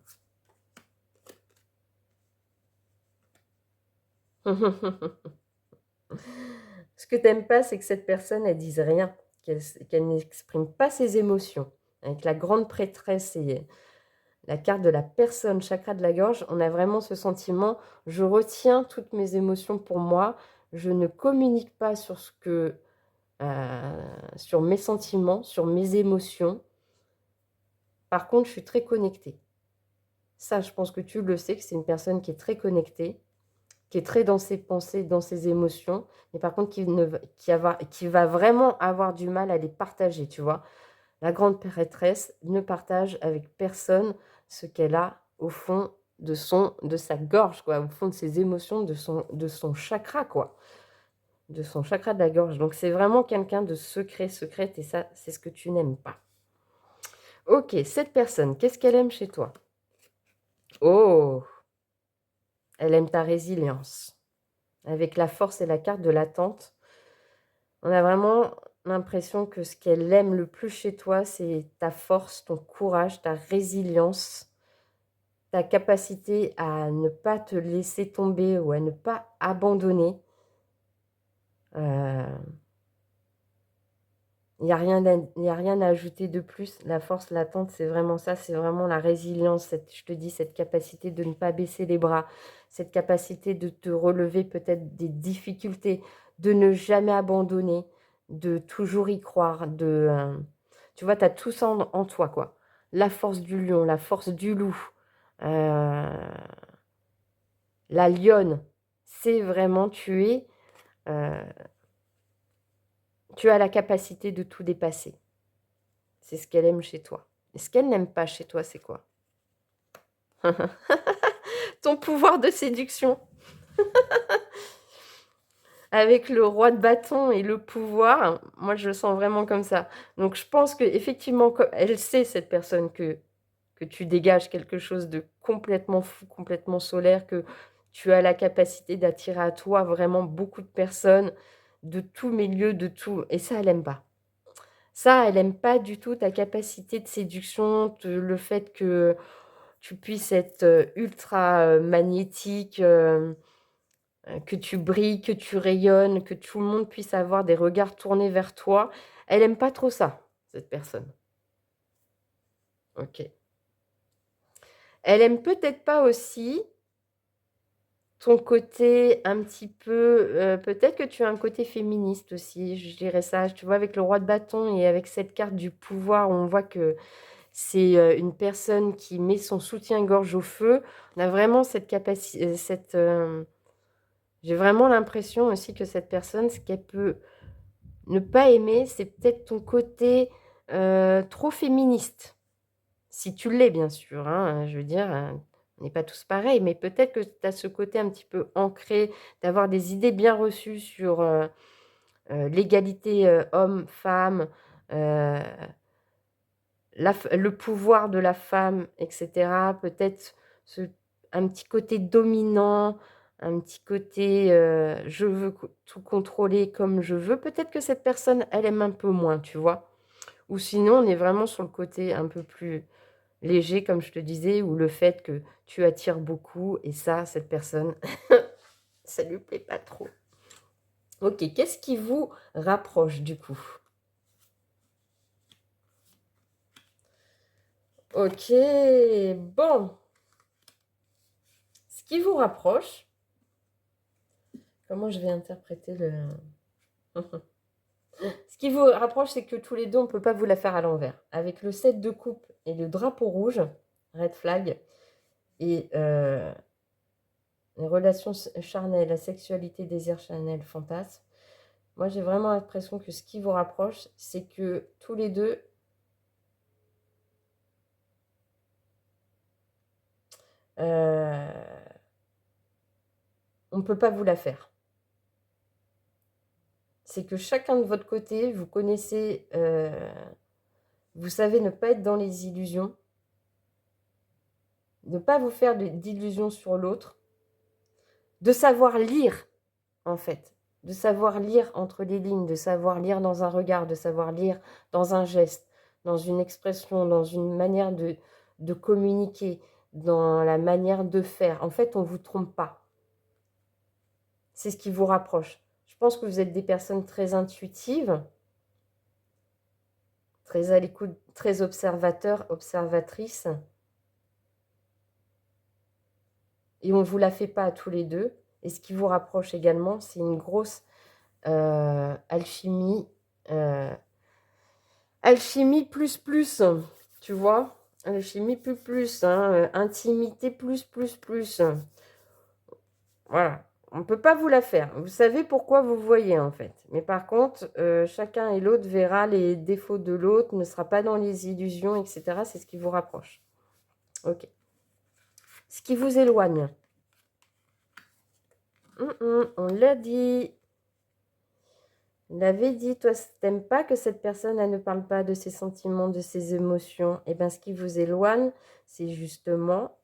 Ce que tu n'aimes pas, c'est que cette personne, elle dise rien, qu'elle n'exprime pas ses émotions. Avec la grande prêtresse et la carte de la personne, chakra de la gorge, on a vraiment ce sentiment, je retiens toutes mes émotions pour moi, je ne communique pas sur sur mes sentiments, sur mes émotions. Par contre, je suis très connectée. Ça, je pense que tu le sais, que c'est une personne qui est très connectée, qui est très dans ses pensées, dans ses émotions, mais par contre qui va vraiment avoir du mal à les partager, tu vois. La grande prêtresse ne partage avec personne ce qu'elle a au fond de sa gorge, quoi, au fond de ses émotions, de son chakra, quoi, de son chakra de la gorge. Donc c'est vraiment quelqu'un de secret, secrète, et ça, c'est ce que tu n'aimes pas. Ok, cette personne, qu'est-ce qu'elle aime chez toi? Oh, elle aime ta résilience. Avec la force et la carte de l'attente, on a vraiment l'impression que ce qu'elle aime le plus chez toi, c'est ta force, ton courage, ta résilience, ta capacité à ne pas te laisser tomber ou à ne pas abandonner. Il n'y a rien à ajouter de plus. La force latente, c'est vraiment ça, c'est vraiment la résilience, je te dis, cette capacité de ne pas baisser les bras, cette capacité de te relever peut-être des difficultés, de ne jamais abandonner, de toujours y croire. Tu vois, tu as tout ça en toi, quoi. La force du lion, la force du loup, euh, la lionne, c'est vraiment, euh, tu as la capacité de tout dépasser. C'est ce qu'elle aime chez toi. Et ce qu'elle n'aime pas chez toi, c'est quoi? Ton pouvoir de séduction. Avec le roi de bâton et le pouvoir, moi je le sens vraiment comme ça. Donc je pense qu'effectivement, elle sait, cette personne, que tu dégages quelque chose de complètement fou, complètement solaire, que tu as la capacité d'attirer à toi vraiment beaucoup de personnes, de tous milieux, de tout. Et ça, elle n'aime pas. Ça, elle n'aime pas du tout ta capacité de séduction, le fait que tu puisses être ultra magnétique, que tu brilles, que tu rayonnes, que tout le monde puisse avoir des regards tournés vers toi. Elle aime pas trop ça, cette personne. Ok. Elle aime peut-être pas aussi ton côté un petit peu... peut-être que tu as un côté féministe aussi, je dirais ça. Tu vois, avec le roi de bâton et avec cette carte du pouvoir, on voit que c'est une personne qui met son soutien-gorge au feu. On a vraiment cette capacité, j'ai vraiment l'impression aussi que cette personne, ce qu'elle peut ne pas aimer, c'est peut-être ton côté trop féministe. Si tu l'es, bien sûr, hein, je veux dire, on n'est pas tous pareils, mais peut-être que tu as ce côté un petit peu ancré, d'avoir des idées bien reçues sur l'égalité homme-femme, euh, le pouvoir de la femme, etc. Peut-être un petit côté dominant, un petit côté je veux tout contrôler comme je veux. Peut-être que cette personne, elle aime un peu moins, tu vois. Ou sinon, on est vraiment sur le côté un peu plus léger, comme je te disais, ou le fait que tu attires beaucoup, et ça, cette personne, ça lui plaît pas trop. Ok, qu'est-ce qui vous rapproche du coup? Ok, bon. Ce qui vous rapproche, comment je vais interpréter le... qui vous rapproche, c'est que tous les deux, on ne peut pas vous la faire à l'envers. Avec le 7 de coupe et le drapeau rouge, red flag, et les relations charnelles, la sexualité, désir charnel, fantasme, moi j'ai vraiment l'impression que ce qui vous rapproche, c'est que tous les deux, on ne peut pas vous la faire. C'est que chacun de votre côté, vous connaissez, vous savez ne pas être dans les illusions, ne pas vous faire d'illusions sur l'autre, de savoir lire, en fait, de savoir lire entre les lignes, de savoir lire dans un regard, de savoir lire dans un geste, dans une expression, dans une manière de communiquer, dans la manière de faire. En fait, on ne vous trompe pas. C'est ce qui vous rapproche. Je pense que vous êtes des personnes très intuitives, très à l'écoute, très observateurs, observatrices. Et on ne vous la fait pas à tous les deux. Et ce qui vous rapproche également, c'est une grosse alchimie. Alchimie plus, tu vois. Alchimie plus, hein, intimité plus. Voilà. On ne peut pas vous la faire. Vous savez pourquoi vous voyez, en fait. Mais par contre, chacun et l'autre verra les défauts de l'autre, ne sera pas dans les illusions, etc. C'est ce qui vous rapproche. Ok. Ce qui vous éloigne. On l'a dit. On l'avait dit, toi, t'aimes pas que cette personne, elle ne parle pas de ses sentiments, de ses émotions. Eh bien, ce qui vous éloigne, c'est justement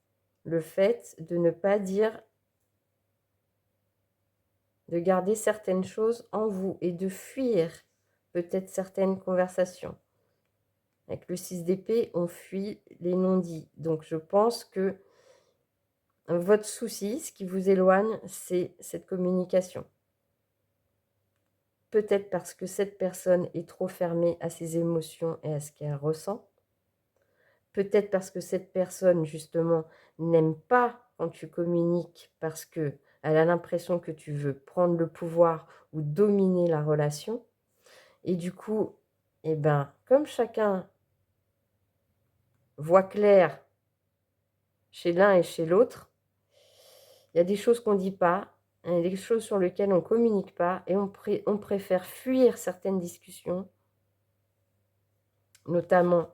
le fait de ne pas dire, de garder certaines choses en vous et de fuir peut-être certaines conversations. Avec le 6 d'épée, on fuit les non-dits. Donc, je pense que votre souci, ce qui vous éloigne, c'est cette communication. Peut-être parce que cette personne est trop fermée à ses émotions et à ce qu'elle ressent. Peut-être parce que cette personne, justement, n'aime pas quand tu communiques parce qu'elle a l'impression que tu veux prendre le pouvoir ou dominer la relation. Et du coup, eh ben, comme chacun voit clair chez l'un et chez l'autre, il y a des choses qu'on ne dit pas, il y a des choses sur lesquelles on ne communique pas et on préfère fuir certaines discussions, notamment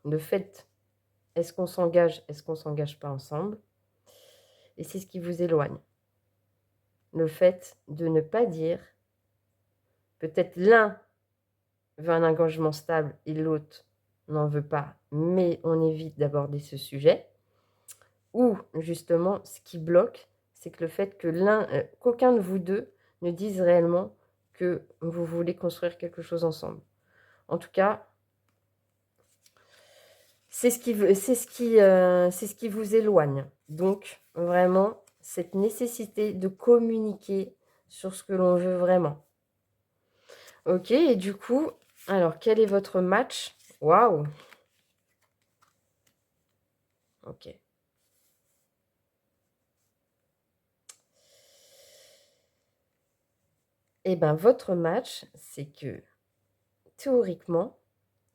le fait, est-ce qu'on s'engage pas ensemble? Et c'est ce qui vous éloigne. Le fait de ne pas dire, peut-être l'un veut un engagement stable et l'autre n'en veut pas, mais on évite d'aborder ce sujet. Ou justement, ce qui bloque, c'est que le fait que qu'aucun de vous deux ne dise réellement que vous voulez construire quelque chose ensemble. En tout cas, c'est ce qui vous éloigne. Donc, vraiment, cette nécessité de communiquer sur ce que l'on veut vraiment. Ok, et du coup, alors, quel est votre match? Waouh! Ok. Eh bien, votre match, c'est que, théoriquement,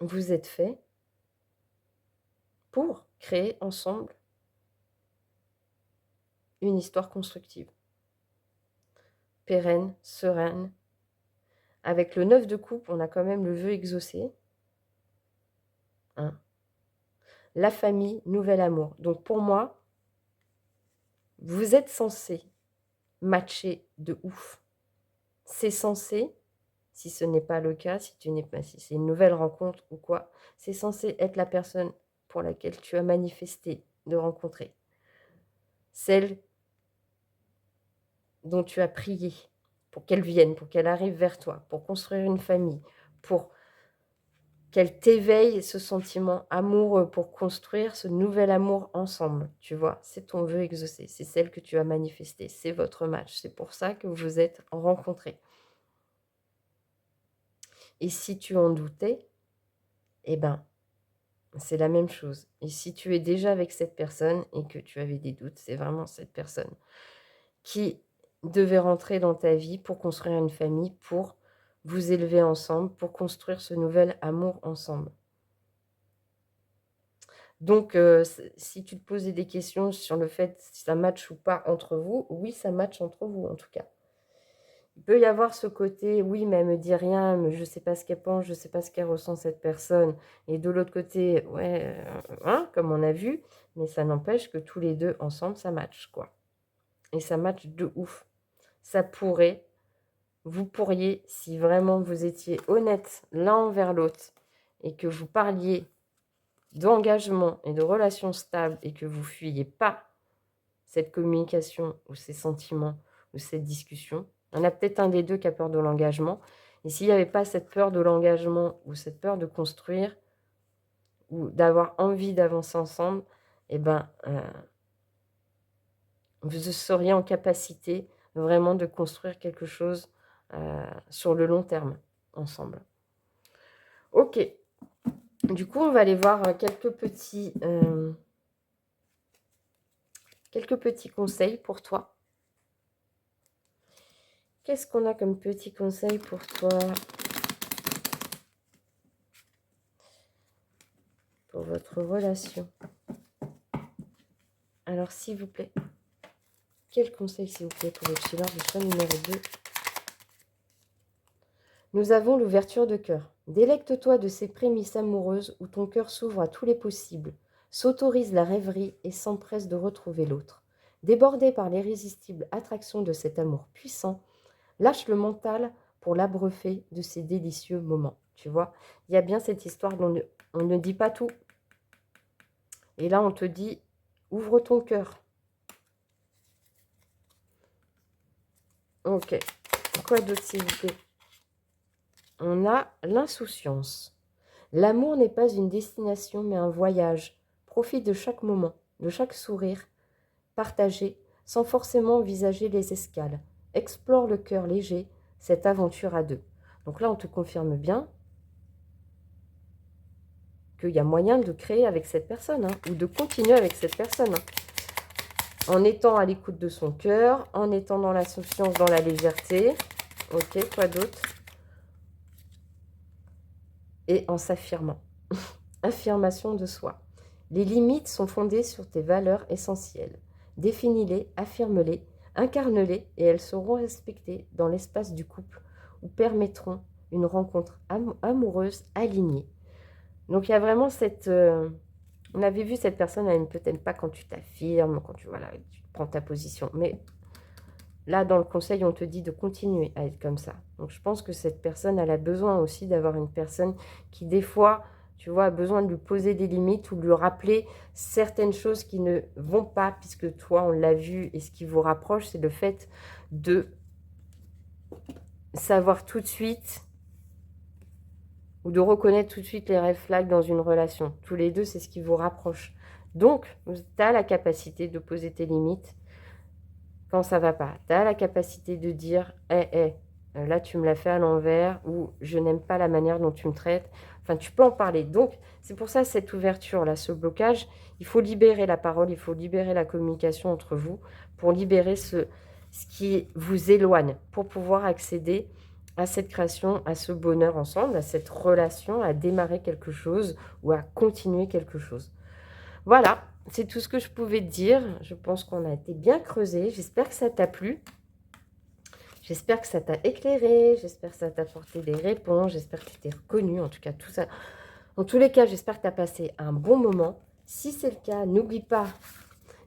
vous êtes fait pour créer ensemble une histoire constructive, pérenne, sereine. Avec le 9 de coupe, on a quand même le vœu exaucé. Hein. La famille, nouvel amour. Donc pour moi, vous êtes censé matcher de ouf. C'est censé, si ce n'est pas le cas, si c'est une nouvelle rencontre ou quoi, c'est censé être la personne pour laquelle tu as manifesté de rencontrer. Celle dont tu as prié pour qu'elle vienne, pour qu'elle arrive vers toi, pour construire une famille, pour qu'elle t'éveille ce sentiment amoureux, pour construire ce nouvel amour ensemble. Tu vois, c'est ton vœu exaucé, c'est celle que tu as manifestée, c'est votre match, c'est pour ça que vous êtes rencontrés. Et si tu en doutais, eh ben, c'est la même chose. Et si tu es déjà avec cette personne et que tu avais des doutes, c'est vraiment cette personne qui devait rentrer dans ta vie pour construire une famille, pour vous élever ensemble, pour construire ce nouvel amour ensemble. Donc, si tu te posais des questions sur le fait si ça match ou pas entre vous, oui, ça match entre vous en tout cas. Il peut y avoir ce côté, oui, mais elle me dit rien, mais je ne sais pas ce qu'elle pense, je ne sais pas ce qu'elle ressent cette personne. Et de l'autre côté, ouais, hein, comme on a vu, mais ça n'empêche que tous les deux ensemble, ça match, quoi. Et ça match de ouf. Ça pourrait, vous pourriez, si vraiment vous étiez honnête l'un envers l'autre et que vous parliez d'engagement et de relations stables et que vous fuyiez pas cette communication ou ces sentiments ou cette discussion. Il y en a peut-être un des deux qui a peur de l'engagement. Et s'il n'y avait pas cette peur de l'engagement ou cette peur de construire ou d'avoir envie d'avancer ensemble, eh ben, vous seriez en capacité vraiment de construire quelque chose sur le long terme ensemble. Ok. Du coup, on va aller voir quelques petits conseils pour toi. Qu'est-ce qu'on a comme petits conseils pour toi? Pour votre relation. Alors, s'il vous plaît, quel conseil, s'il vous plaît, pour le chiller du choix numéro 2? Nous avons l'ouverture de cœur. Délecte-toi de ces prémices amoureuses où ton cœur s'ouvre à tous les possibles, s'autorise la rêverie et s'empresse de retrouver l'autre. Débordé par l'irrésistible attraction de cet amour puissant, lâche le mental pour l'abreuver de ces délicieux moments. Tu vois, il y a bien cette histoire dont on ne dit pas tout. Et là, on te dit, ouvre ton cœur. Ok. Quoi d'autre, s'il vous plaît? On a l'insouciance. L'amour n'est pas une destination, mais un voyage. Profite de chaque moment, de chaque sourire partagé, sans forcément envisager les escales. Explore le cœur léger, cette aventure à deux. Donc là, on te confirme bien qu'il y a moyen de créer avec cette personne, hein, ou de continuer avec cette personne. En étant à l'écoute de son cœur, en étant dans l'insouciance, dans la légèreté. Ok, quoi d'autre? Et en s'affirmant. Affirmation de soi. Les limites sont fondées sur tes valeurs essentielles. Définis-les, affirme-les, incarne-les et elles seront respectées dans l'espace du couple ou permettront une rencontre amoureuse alignée. Donc il y a vraiment cette... on avait vu cette personne, elle ne peut-être pas quand tu t'affirmes, quand tu prends ta position. Mais là, dans le conseil, on te dit de continuer à être comme ça. Donc je pense que cette personne, elle a besoin aussi d'avoir une personne qui, des fois, tu vois, a besoin de lui poser des limites ou de lui rappeler certaines choses qui ne vont pas, puisque toi, on l'a vu, et ce qui vous rapproche, c'est le fait de savoir tout de suite ou de reconnaître tout de suite les red flags dans une relation. Tous les deux, c'est ce qui vous rapproche. Donc, tu as la capacité de poser tes limites quand ça va pas. Tu as la capacité de dire là, tu me l'as fait à l'envers, ou je n'aime pas la manière dont tu me traites. Enfin, tu peux en parler. Donc, c'est pour ça, cette ouverture-là, ce blocage, il faut libérer la parole, il faut libérer la communication entre vous pour libérer ce qui vous éloigne, pour pouvoir accéder à cette création, à ce bonheur ensemble, à cette relation, à démarrer quelque chose ou à continuer quelque chose. Voilà, c'est tout ce que je pouvais te dire. Je pense qu'on a été bien creusé. J'espère que ça t'a plu. J'espère que ça t'a éclairé. J'espère que ça t'a apporté des réponses. J'espère que tu t'es reconnu. En tout cas, tout ça. En tous les cas, j'espère que tu as passé un bon moment. Si c'est le cas, n'oublie pas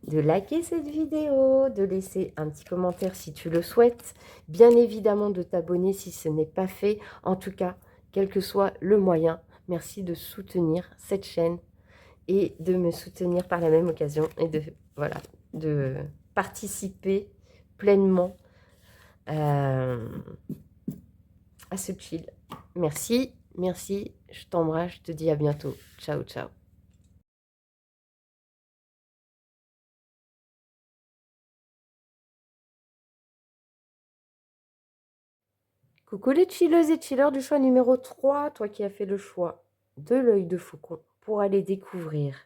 de liker cette vidéo, de laisser un petit commentaire si tu le souhaites. Bien évidemment, de t'abonner si ce n'est pas fait. En tout cas, quel que soit le moyen, merci de soutenir cette chaîne et de me soutenir par la même occasion et de participer pleinement à ce chill. Merci, je t'embrasse, je te dis à bientôt. Ciao, ciao. Coucou les chilleuses et chilleurs du choix numéro 3, toi qui as fait le choix de l'œil de faucon pour aller découvrir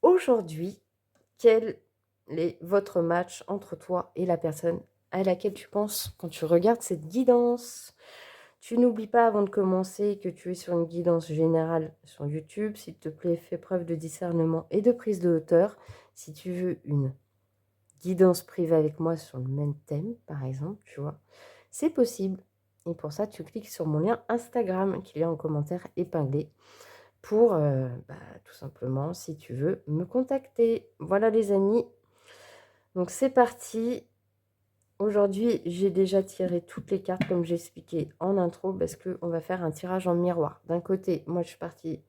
aujourd'hui quel est votre match entre toi et la personne à laquelle tu penses quand tu regardes cette guidance. Tu n'oublies pas avant de commencer que tu es sur une guidance générale sur YouTube. S'il te plaît, fais preuve de discernement et de prise de hauteur. Si tu veux une guidance privée avec moi sur le même thème, par exemple, tu vois, c'est possible. Et pour ça, tu cliques sur mon lien Instagram qui est en commentaire épinglé pour, tout simplement, si tu veux, me contacter. Voilà les amis. Donc c'est parti. Aujourd'hui, j'ai déjà tiré toutes les cartes comme j'ai expliqué en intro parce qu'on va faire un tirage en miroir. D'un côté, moi je suis partie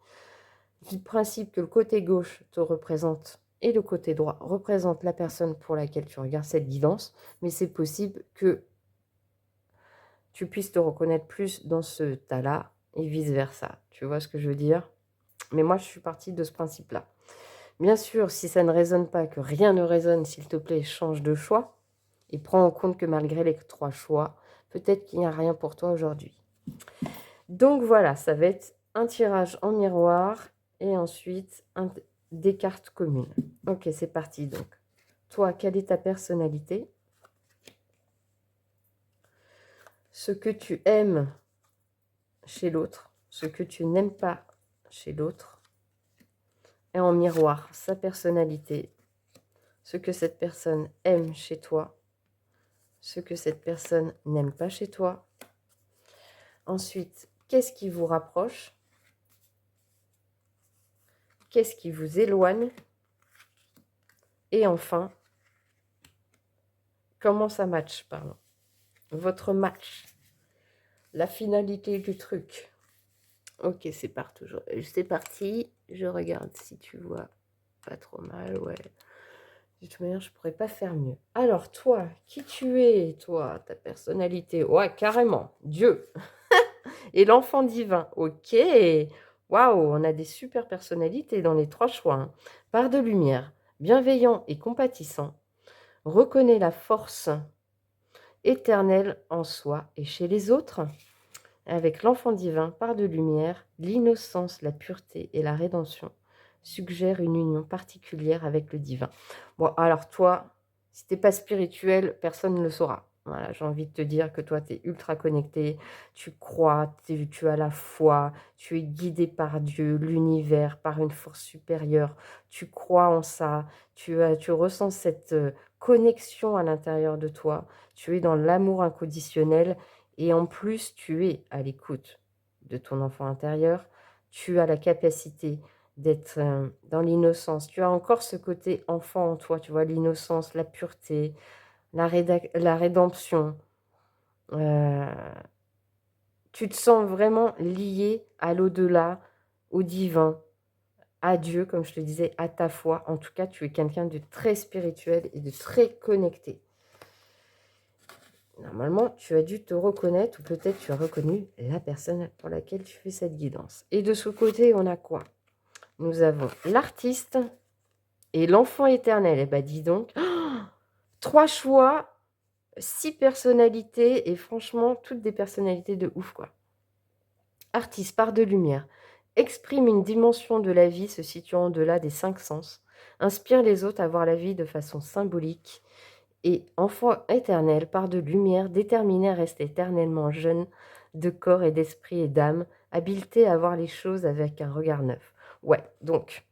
du principe que le côté gauche te représente et le côté droit représente la personne pour laquelle tu regardes cette guidance. Mais c'est possible que tu puisses te reconnaître plus dans ce tas-là et vice-versa. Tu vois ce que je veux dire? Mais moi, je suis partie de ce principe-là. Bien sûr, si ça ne résonne pas, que rien ne résonne, s'il te plaît, change de choix. Et prends en compte que malgré les 3 choix, peut-être qu'il n'y a rien pour toi aujourd'hui. Donc voilà, ça va être un tirage en miroir et ensuite des cartes communes. Ok, c'est parti donc. Toi, quelle est ta personnalité? Ce que tu aimes chez l'autre, ce que tu n'aimes pas chez l'autre. Et en miroir, sa personnalité, ce que cette personne aime chez toi, ce que cette personne n'aime pas chez toi. Ensuite, qu'est-ce qui vous rapproche? Qu'est-ce qui vous éloigne? Et enfin, comment ça match, pardon. Votre match. La finalité du truc. Ok, c'est parti. C'est parti. Je regarde si tu vois pas trop mal, ouais. De toute manière, je pourrais pas faire mieux. Alors, toi, qui tu es, toi, ta personnalité? Ouais, carrément, Dieu. Et l'enfant divin, ok. Waouh, on a des super personnalités dans les 3 choix. Hein. Part de lumière, bienveillant et compatissant, reconnaît la force éternelle en soi et chez les autres. Avec l'enfant divin, part de lumière, l'innocence, la pureté et la rédemption suggèrent une union particulière avec le divin. Bon, alors toi, si t'es pas spirituel, personne ne le saura. Voilà, j'ai envie de te dire que toi, tu es ultra connecté, tu crois, tu as la foi, tu es guidé par Dieu, l'univers, par une force supérieure, tu crois en ça, tu ressens cette connexion à l'intérieur de toi, tu es dans l'amour inconditionnel et en plus, tu es à l'écoute de ton enfant intérieur, tu as la capacité d'être dans l'innocence, tu as encore ce côté enfant en toi, tu vois, l'innocence, la pureté, la rédemption. Tu te sens vraiment lié à l'au-delà, au divin, à Dieu, comme je te disais, à ta foi. En tout cas, tu es quelqu'un de très spirituel et de très connecté. Normalement, tu as dû te reconnaître ou peut-être tu as reconnu la personne pour laquelle tu fais cette guidance. Et de ce côté, on a quoi? Nous avons l'artiste et l'enfant éternel. Eh bien, dis donc, 3 choix, 6 personnalités et franchement, toutes des personnalités de ouf, quoi. Artiste, part de lumière, exprime une dimension de la vie se situant au-delà des 5 sens, inspire les autres à voir la vie de façon symbolique. Et enfant éternel, part de lumière, déterminé à rester éternellement jeune, de corps et d'esprit et d'âme, habilité à voir les choses avec un regard neuf. Ouais, donc,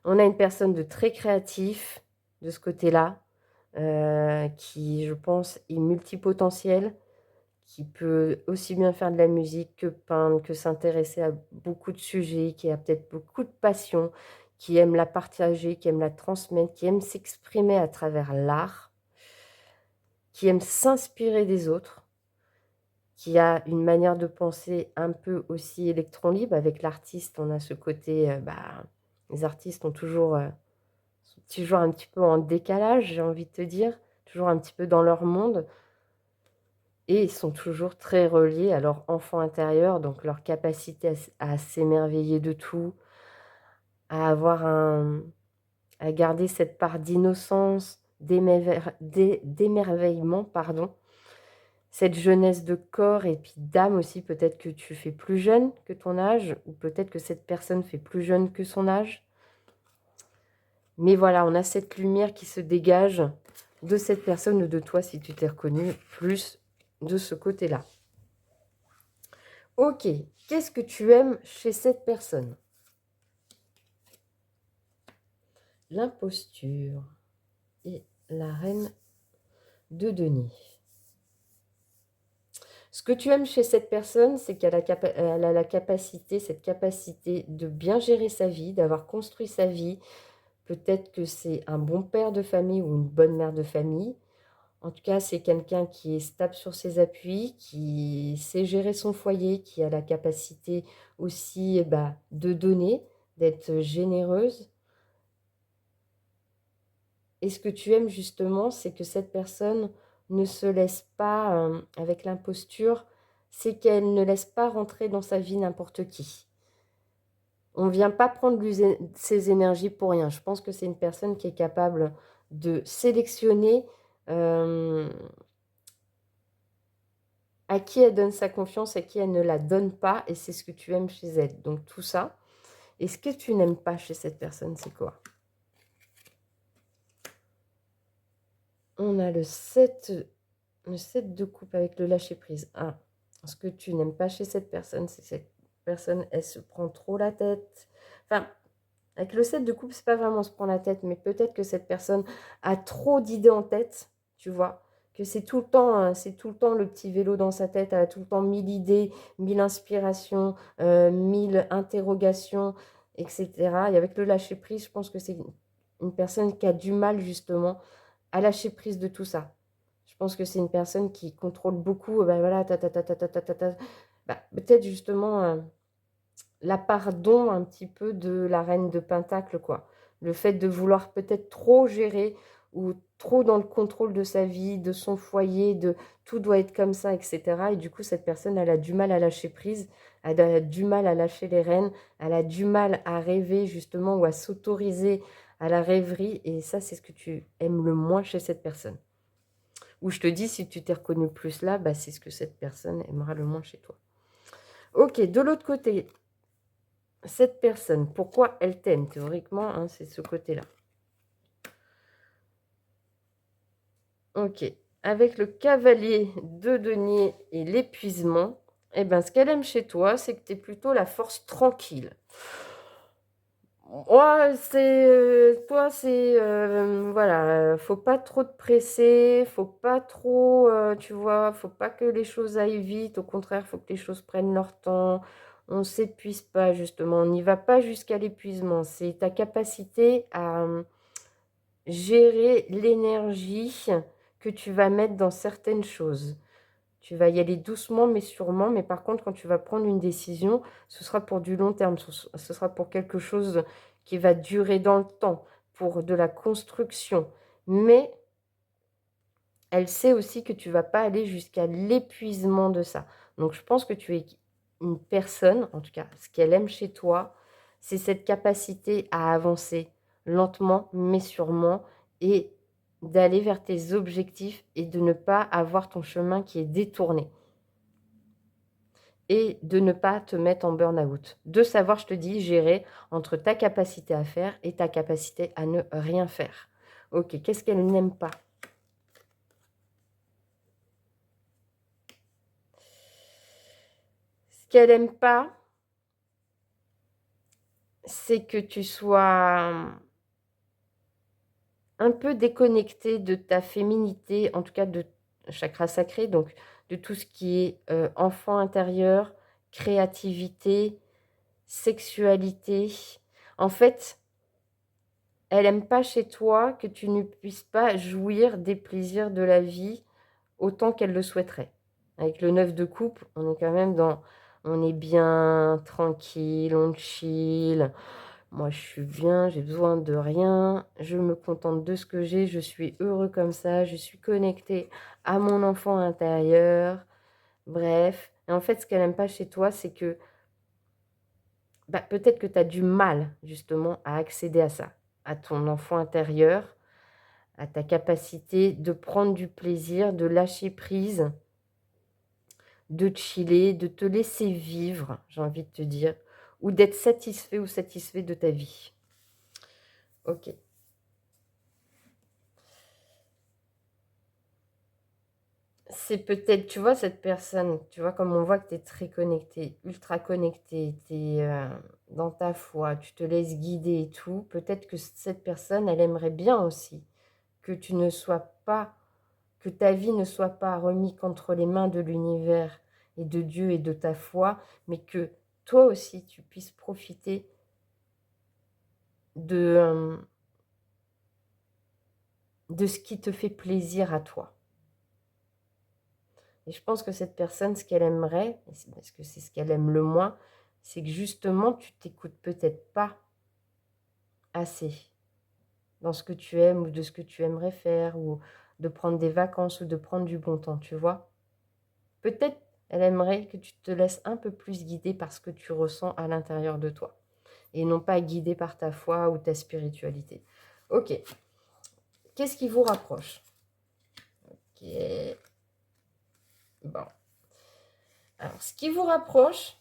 on a une personne de très créatif de ce côté-là, qui, je pense, est multipotentiel, qui peut aussi bien faire de la musique que peindre, que s'intéresser à beaucoup de sujets, qui a peut-être beaucoup de passion, qui aime la partager, qui aime la transmettre, qui aime s'exprimer à travers l'art, qui aime s'inspirer des autres, qui a une manière de penser un peu aussi électron libre. Avec l'artiste, on a ce côté, les artistes sont toujours un petit peu en décalage, j'ai envie de te dire, toujours un petit peu dans leur monde, et ils sont toujours très reliés à leur enfant intérieur, donc leur capacité à s'émerveiller de tout, à avoir à garder cette part d'innocence, d'émerveillement, pardon, cette jeunesse de corps et puis d'âme aussi. Peut-être que tu fais plus jeune que ton âge, ou peut-être que cette personne fait plus jeune que son âge. Mais voilà, on a cette lumière qui se dégage de cette personne ou de toi, si tu t'es reconnu plus de ce côté-là. Ok, qu'est-ce que tu aimes chez cette personne? L'imposture et la reine de denier. Ce que tu aimes chez cette personne, c'est qu'elle a, elle a la capacité, cette capacité de bien gérer sa vie, d'avoir construit sa vie. Peut-être que c'est un bon père de famille ou une bonne mère de famille. En tout cas, c'est quelqu'un qui est stable sur ses appuis, qui sait gérer son foyer, qui a la capacité aussi de donner, d'être généreuse. Et ce que tu aimes justement, c'est que cette personne ne se laisse pas, avec l'imposture, c'est qu'elle ne laisse pas rentrer dans sa vie n'importe qui. On ne vient pas prendre ses énergies pour rien. Je pense que c'est une personne qui est capable de sélectionner à qui elle donne sa confiance, à qui elle ne la donne pas, et c'est ce que tu aimes chez elle. Donc tout ça. Et ce que tu n'aimes pas chez cette personne, c'est quoi? On a le 7 de coupe avec le lâcher-prise. Ah, ce que tu n'aimes pas chez cette personne, c'est que cette personne, elle se prend trop la tête. Enfin, avec le 7 de coupe, c'est pas vraiment se prendre la tête, mais peut-être que cette personne a trop d'idées en tête, tu vois, que c'est tout le temps, c'est tout le temps le petit vélo dans sa tête, elle a tout le temps 1000 idées, 1000 inspirations, 1000 interrogations, etc. Et avec le lâcher-prise, je pense que c'est une personne qui a du mal justement à lâcher prise de tout ça. Je pense que c'est une personne qui contrôle beaucoup, voilà, peut-être justement la pardon un petit peu de la reine de Pentacle, quoi. Le fait de vouloir peut-être trop gérer ou trop dans le contrôle de sa vie, de son foyer, de tout doit être comme ça, etc. Et du coup, cette personne, elle a du mal à lâcher prise, elle a du mal à lâcher les rênes, elle a du mal à rêver justement ou à s'autoriser à la rêverie. Et ça, c'est ce que tu aimes le moins chez cette personne. Ou je te dis, si tu t'es reconnu plus là, c'est ce que cette personne aimera le moins chez toi. Ok, de l'autre côté, cette personne, pourquoi elle t'aime théoriquement, hein, c'est ce côté-là. Ok, avec le cavalier de denier et l'épuisement, eh ben, ce qu'elle aime chez toi, c'est que tu es plutôt la force tranquille. Ouais, toi, c'est voilà, faut pas trop te presser, faut pas trop, tu vois, faut pas que les choses aillent vite. Au contraire, faut que les choses prennent leur temps. On s'épuise pas justement, on n'y va pas jusqu'à l'épuisement. C'est ta capacité à gérer l'énergie que tu vas mettre dans certaines choses. Tu vas y aller doucement mais sûrement, mais par contre, quand tu vas prendre une décision, ce sera pour du long terme, ce sera pour quelque chose qui va durer dans le temps, pour de la construction. Mais elle sait aussi que tu ne vas pas aller jusqu'à l'épuisement de ça. Donc, je pense que tu es une personne, en tout cas, ce qu'elle aime chez toi, c'est cette capacité à avancer lentement mais sûrement et d'aller vers tes objectifs et de ne pas avoir ton chemin qui est détourné. Et de ne pas te mettre en burn-out. De savoir, je te dis, gérer entre ta capacité à faire et ta capacité à ne rien faire. Ok, qu'est-ce qu'elle n'aime pas? Ce qu'elle n'aime pas, c'est que tu sois un peu déconnecté de ta féminité, en tout cas de chakra sacré, donc de tout ce qui est enfant intérieur, créativité, sexualité. En fait, elle n'aime pas chez toi que tu ne puisses pas jouir des plaisirs de la vie autant qu'elle le souhaiterait. Avec le 9 de coupe, on est quand même dans... On est bien tranquille, on chill. Moi, je suis bien, j'ai besoin de rien. Je me contente de ce que j'ai. Je suis heureux comme ça. Je suis connectée à mon enfant intérieur. Bref. Et en fait, ce qu'elle n'aime pas chez toi, c'est que peut-être que tu as du mal, justement, à accéder à ça, à ton enfant intérieur, à ta capacité de prendre du plaisir, de lâcher prise, de chiller, de te laisser vivre, j'ai envie de te dire, ou d'être satisfait ou satisfait de ta vie. Ok. c'est peut-être, tu vois, cette personne, tu vois, comme on voit que tu es très connecté, ultra connecté, tu es dans ta foi, tu te laisses guider et tout, peut-être que cette personne, elle aimerait bien aussi que tu ne sois pas, que ta vie ne soit pas remise entre les mains de l'univers et de Dieu et de ta foi, mais que toi aussi, tu puisses profiter de, de ce qui te fait plaisir à toi. Et je pense que cette personne, ce qu'elle aimerait, et parce que c'est ce qu'elle aime le moins, c'est que justement, tu t'écoutes peut-être pas assez dans ce que tu aimes ou de ce que tu aimerais faire, ou de prendre des vacances ou de prendre du bon temps, tu vois. Peut-être elle aimerait que tu te laisses un peu plus guider par ce que tu ressens à l'intérieur de toi, et non pas guider par ta foi ou ta spiritualité. Ok, qu'est-ce qui vous rapproche? Ok, bon. Alors, ce qui vous rapproche,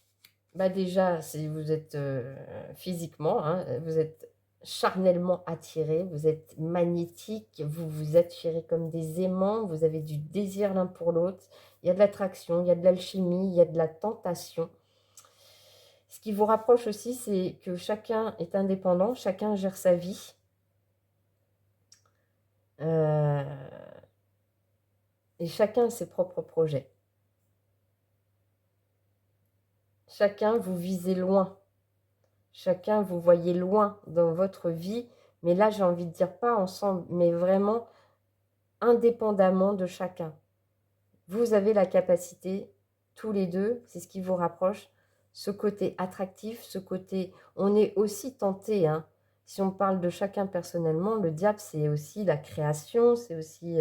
bah déjà, vous êtes physiquement, hein, vous êtes charnellement attirés, vous êtes magnétique, vous vous attirez comme des aimants, vous avez du désir l'un pour l'autre, il y a de l'attraction, il y a de l'alchimie, il y a de la tentation. Ce qui vous rapproche aussi, c'est que chacun est indépendant, chacun gère sa vie. Euh, et chacun a ses propres projets. Chacun, vous visez loin. Chacun, vous voyez loin dans votre vie. Mais là, j'ai envie de dire pas ensemble, mais vraiment indépendamment de chacun. Vous avez la capacité, tous les deux, c'est ce qui vous rapproche, ce côté attractif, ce côté... On est aussi tenté, hein. Si on parle de chacun personnellement, le diable, c'est aussi la création, c'est aussi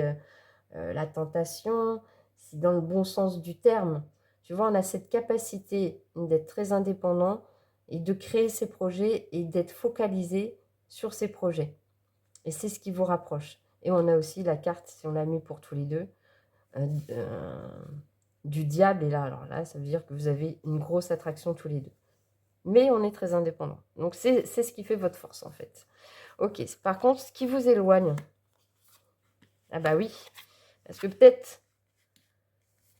la tentation, c'est dans le bon sens du terme. Tu vois, on a cette capacité d'être très indépendant et de créer ses projets et d'être focalisé sur ses projets. Et c'est ce qui vous rapproche. Et on a aussi la carte, si on l'a mis pour tous les deux, euh, euh, du diable. Et là, alors là, ça veut dire que vous avez une grosse attraction tous les deux. Mais on est très indépendant. Donc c'est ce qui fait votre force en fait. Ok, par contre, ce qui vous éloigne, ah bah oui, parce que peut-être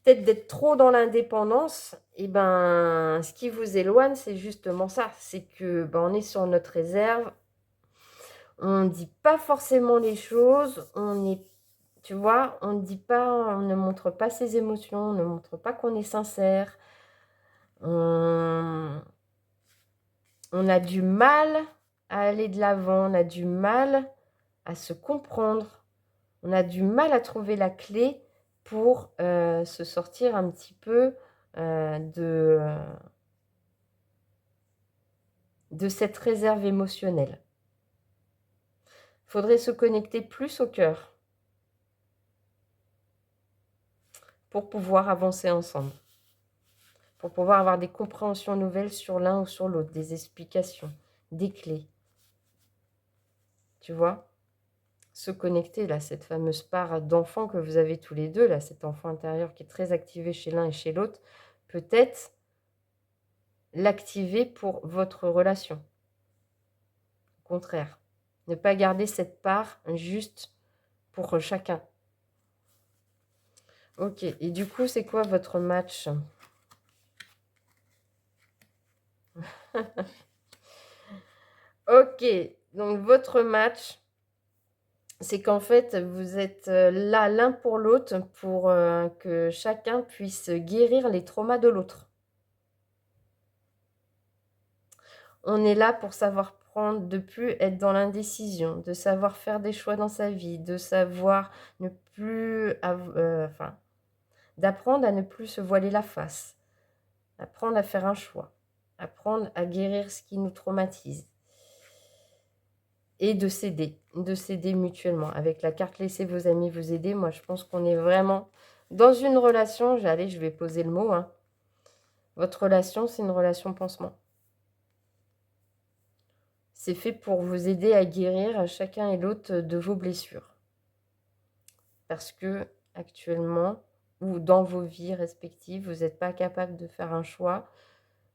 d'être trop dans l'indépendance, et ben ce qui vous éloigne, c'est justement ça. C'est que ben, on est sur notre réserve, on ne dit pas forcément les choses, on est, tu vois, on ne dit pas, on ne montre pas ses émotions, on ne montre pas qu'on est sincère. On a du mal à aller de l'avant, on a du mal à se comprendre, on a du mal à trouver la clé pour se sortir un petit peu de cette réserve émotionnelle. Il faudrait se connecter plus au cœur pour pouvoir avancer ensemble, pour pouvoir avoir des compréhensions nouvelles sur l'un ou sur l'autre, des explications, des clés. Tu vois? Se connecter, là, cette fameuse part d'enfant que vous avez tous les deux, là, cet enfant intérieur qui est très activé chez l'un et chez l'autre, peut-être l'activer pour votre relation. Au contraire, ne pas garder cette part juste pour chacun. Ok, et du coup, c'est quoi votre match? Ok, donc votre match, c'est qu'en fait, vous êtes là l'un pour l'autre pour que chacun puisse guérir les traumas de l'autre. On est là pour savoir prendre, de plus être dans l'indécision, de savoir faire des choix dans sa vie, de savoir ne plus, enfin, d'apprendre à ne plus se voiler la face, apprendre à faire un choix, apprendre à guérir ce qui nous traumatise et de s'aider mutuellement. Avec la carte laissez vos amis vous aider, moi je pense qu'on est vraiment dans une relation, je vais poser le mot, hein. Votre relation, c'est une relation pansement. C'est fait pour vous aider à guérir chacun et l'autre de vos blessures. Parce que actuellement, ou dans vos vies respectives, vous n'êtes pas capable de faire un choix,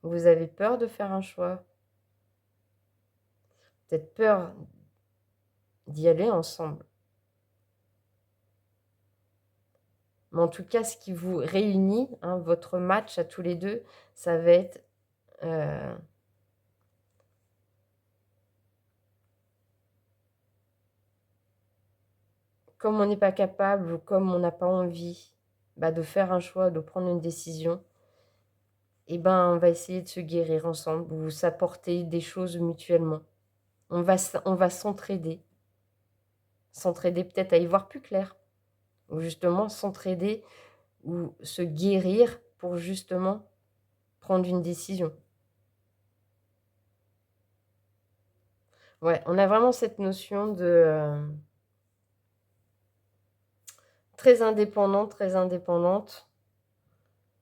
vous avez peur de faire un choix, peut-être peur d'y aller ensemble. Mais en tout cas, ce qui vous réunit, hein, votre match à tous les deux, ça va être... comme on n'est pas capable ou comme on n'a pas envie de faire un choix, de prendre une décision, eh ben, on va essayer de se guérir ensemble ou s'apporter des choses mutuellement. On va s'entraider. S'entraider peut-être à y voir plus clair. Ou justement s'entraider ou se guérir pour justement prendre une décision. Ouais, on a vraiment cette notion de très indépendante,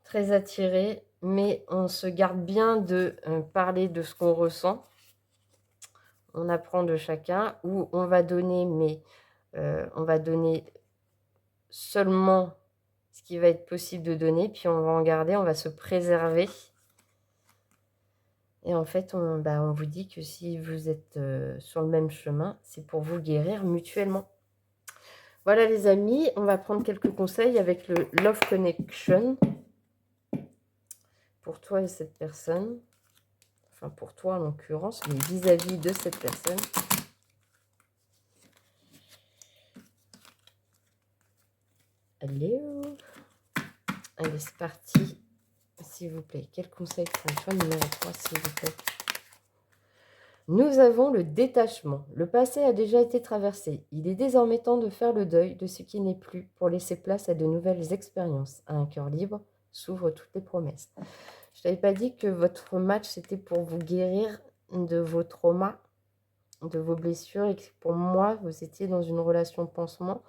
très attirée, mais on se garde bien de parler de ce qu'on ressent. On apprend de chacun, ou on va donner, mais on va donner seulement ce qui va être possible de donner, puis on va en garder, on va se préserver. Et en fait, on vous dit que si vous êtes sur le même chemin, c'est pour vous guérir mutuellement. Voilà les amis, on va prendre quelques conseils avec le Love Connection pour toi et cette personne. Enfin, pour toi en l'occurrence, mais vis-à-vis de cette personne. Allez, c'est parti. S'il vous plaît, quel conseil pour une fois numéro 3, s'il vous plaît. Nous avons le détachement. Le passé a déjà été traversé. Il est désormais temps de faire le deuil de ce qui n'est plus pour laisser place à de nouvelles expériences. À un cœur libre s'ouvrent toutes les promesses. Je t'avais pas dit que votre match, c'était pour vous guérir de vos traumas, de vos blessures, et que pour moi, vous étiez dans une relation pansement.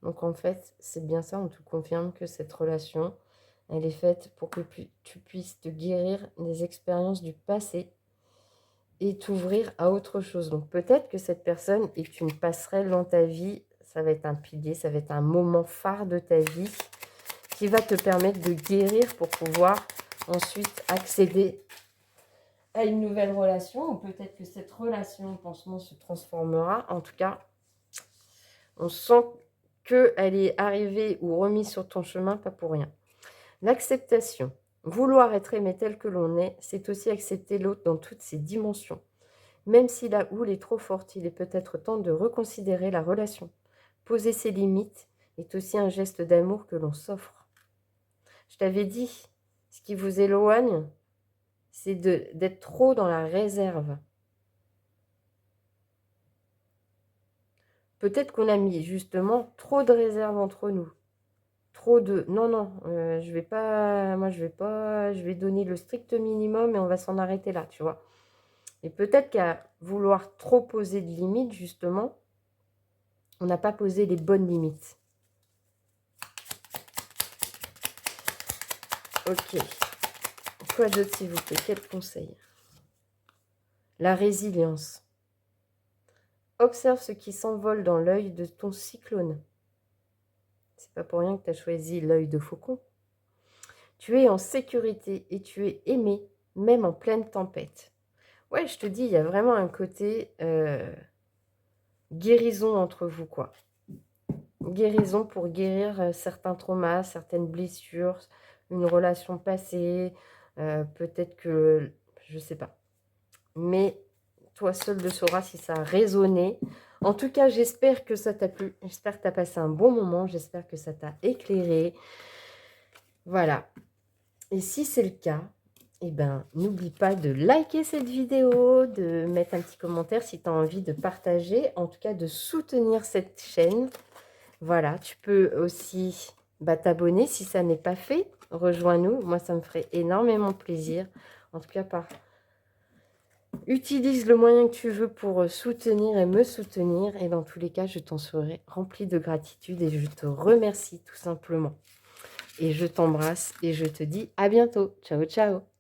Donc en fait, c'est bien ça, on te confirme que cette relation, elle est faite pour que tu puisses te guérir des expériences du passé et t'ouvrir à autre chose. Donc peut-être que cette personne est une passerelle dans ta vie, ça va être un pilier, ça va être un moment phare de ta vie qui va te permettre de guérir pour pouvoir ensuite accéder à une nouvelle relation, ou peut-être que cette relation, pansement, se transformera. En tout cas, on sent qu'elle est arrivée ou remise sur ton chemin, pas pour rien. L'acceptation. Vouloir être aimé tel que l'on est, c'est aussi accepter l'autre dans toutes ses dimensions. Même si la houle est trop forte, il est peut-être temps de reconsidérer la relation. Poser ses limites est aussi un geste d'amour que l'on s'offre. Je t'avais dit, ce qui vous éloigne, c'est d'être trop dans la réserve. Peut-être qu'on a mis justement trop de réserve entre nous. Trop de... Non, non, je vais pas... Moi, je vais donner le strict minimum et on va s'en arrêter là, tu vois. Et peut-être qu'à vouloir trop poser de limites, justement, on n'a pas posé les bonnes limites. Ok. Quoi d'autre, s'il vous plaît? Quel conseil? La résilience. Observe ce qui s'envole dans l'œil de ton cyclone. C'est pas pour rien que tu as choisi l'œil de faucon. Tu es en sécurité et tu es aimé, même en pleine tempête. Ouais, je te dis, il y a vraiment un côté guérison entre vous, quoi. Guérison pour guérir certains traumas, certaines blessures, une relation passée, peut-être que, je sais pas. Mais toi seul le sauras si ça a résonné. En tout cas, j'espère que ça t'a plu. J'espère que tu as passé un bon moment. J'espère que ça t'a éclairé. Voilà. Et si c'est le cas, eh ben, n'oublie pas de liker cette vidéo, de mettre un petit commentaire si tu as envie de partager, en tout cas de soutenir cette chaîne. Voilà, tu peux aussi t'abonner si ça n'est pas fait. Rejoins-nous, moi ça me ferait énormément plaisir. En tout cas, utilise le moyen que tu veux pour soutenir et me soutenir. Et dans tous les cas, je t'en serai remplie de gratitude et je te remercie tout simplement. Et je t'embrasse et je te dis à bientôt. Ciao, ciao.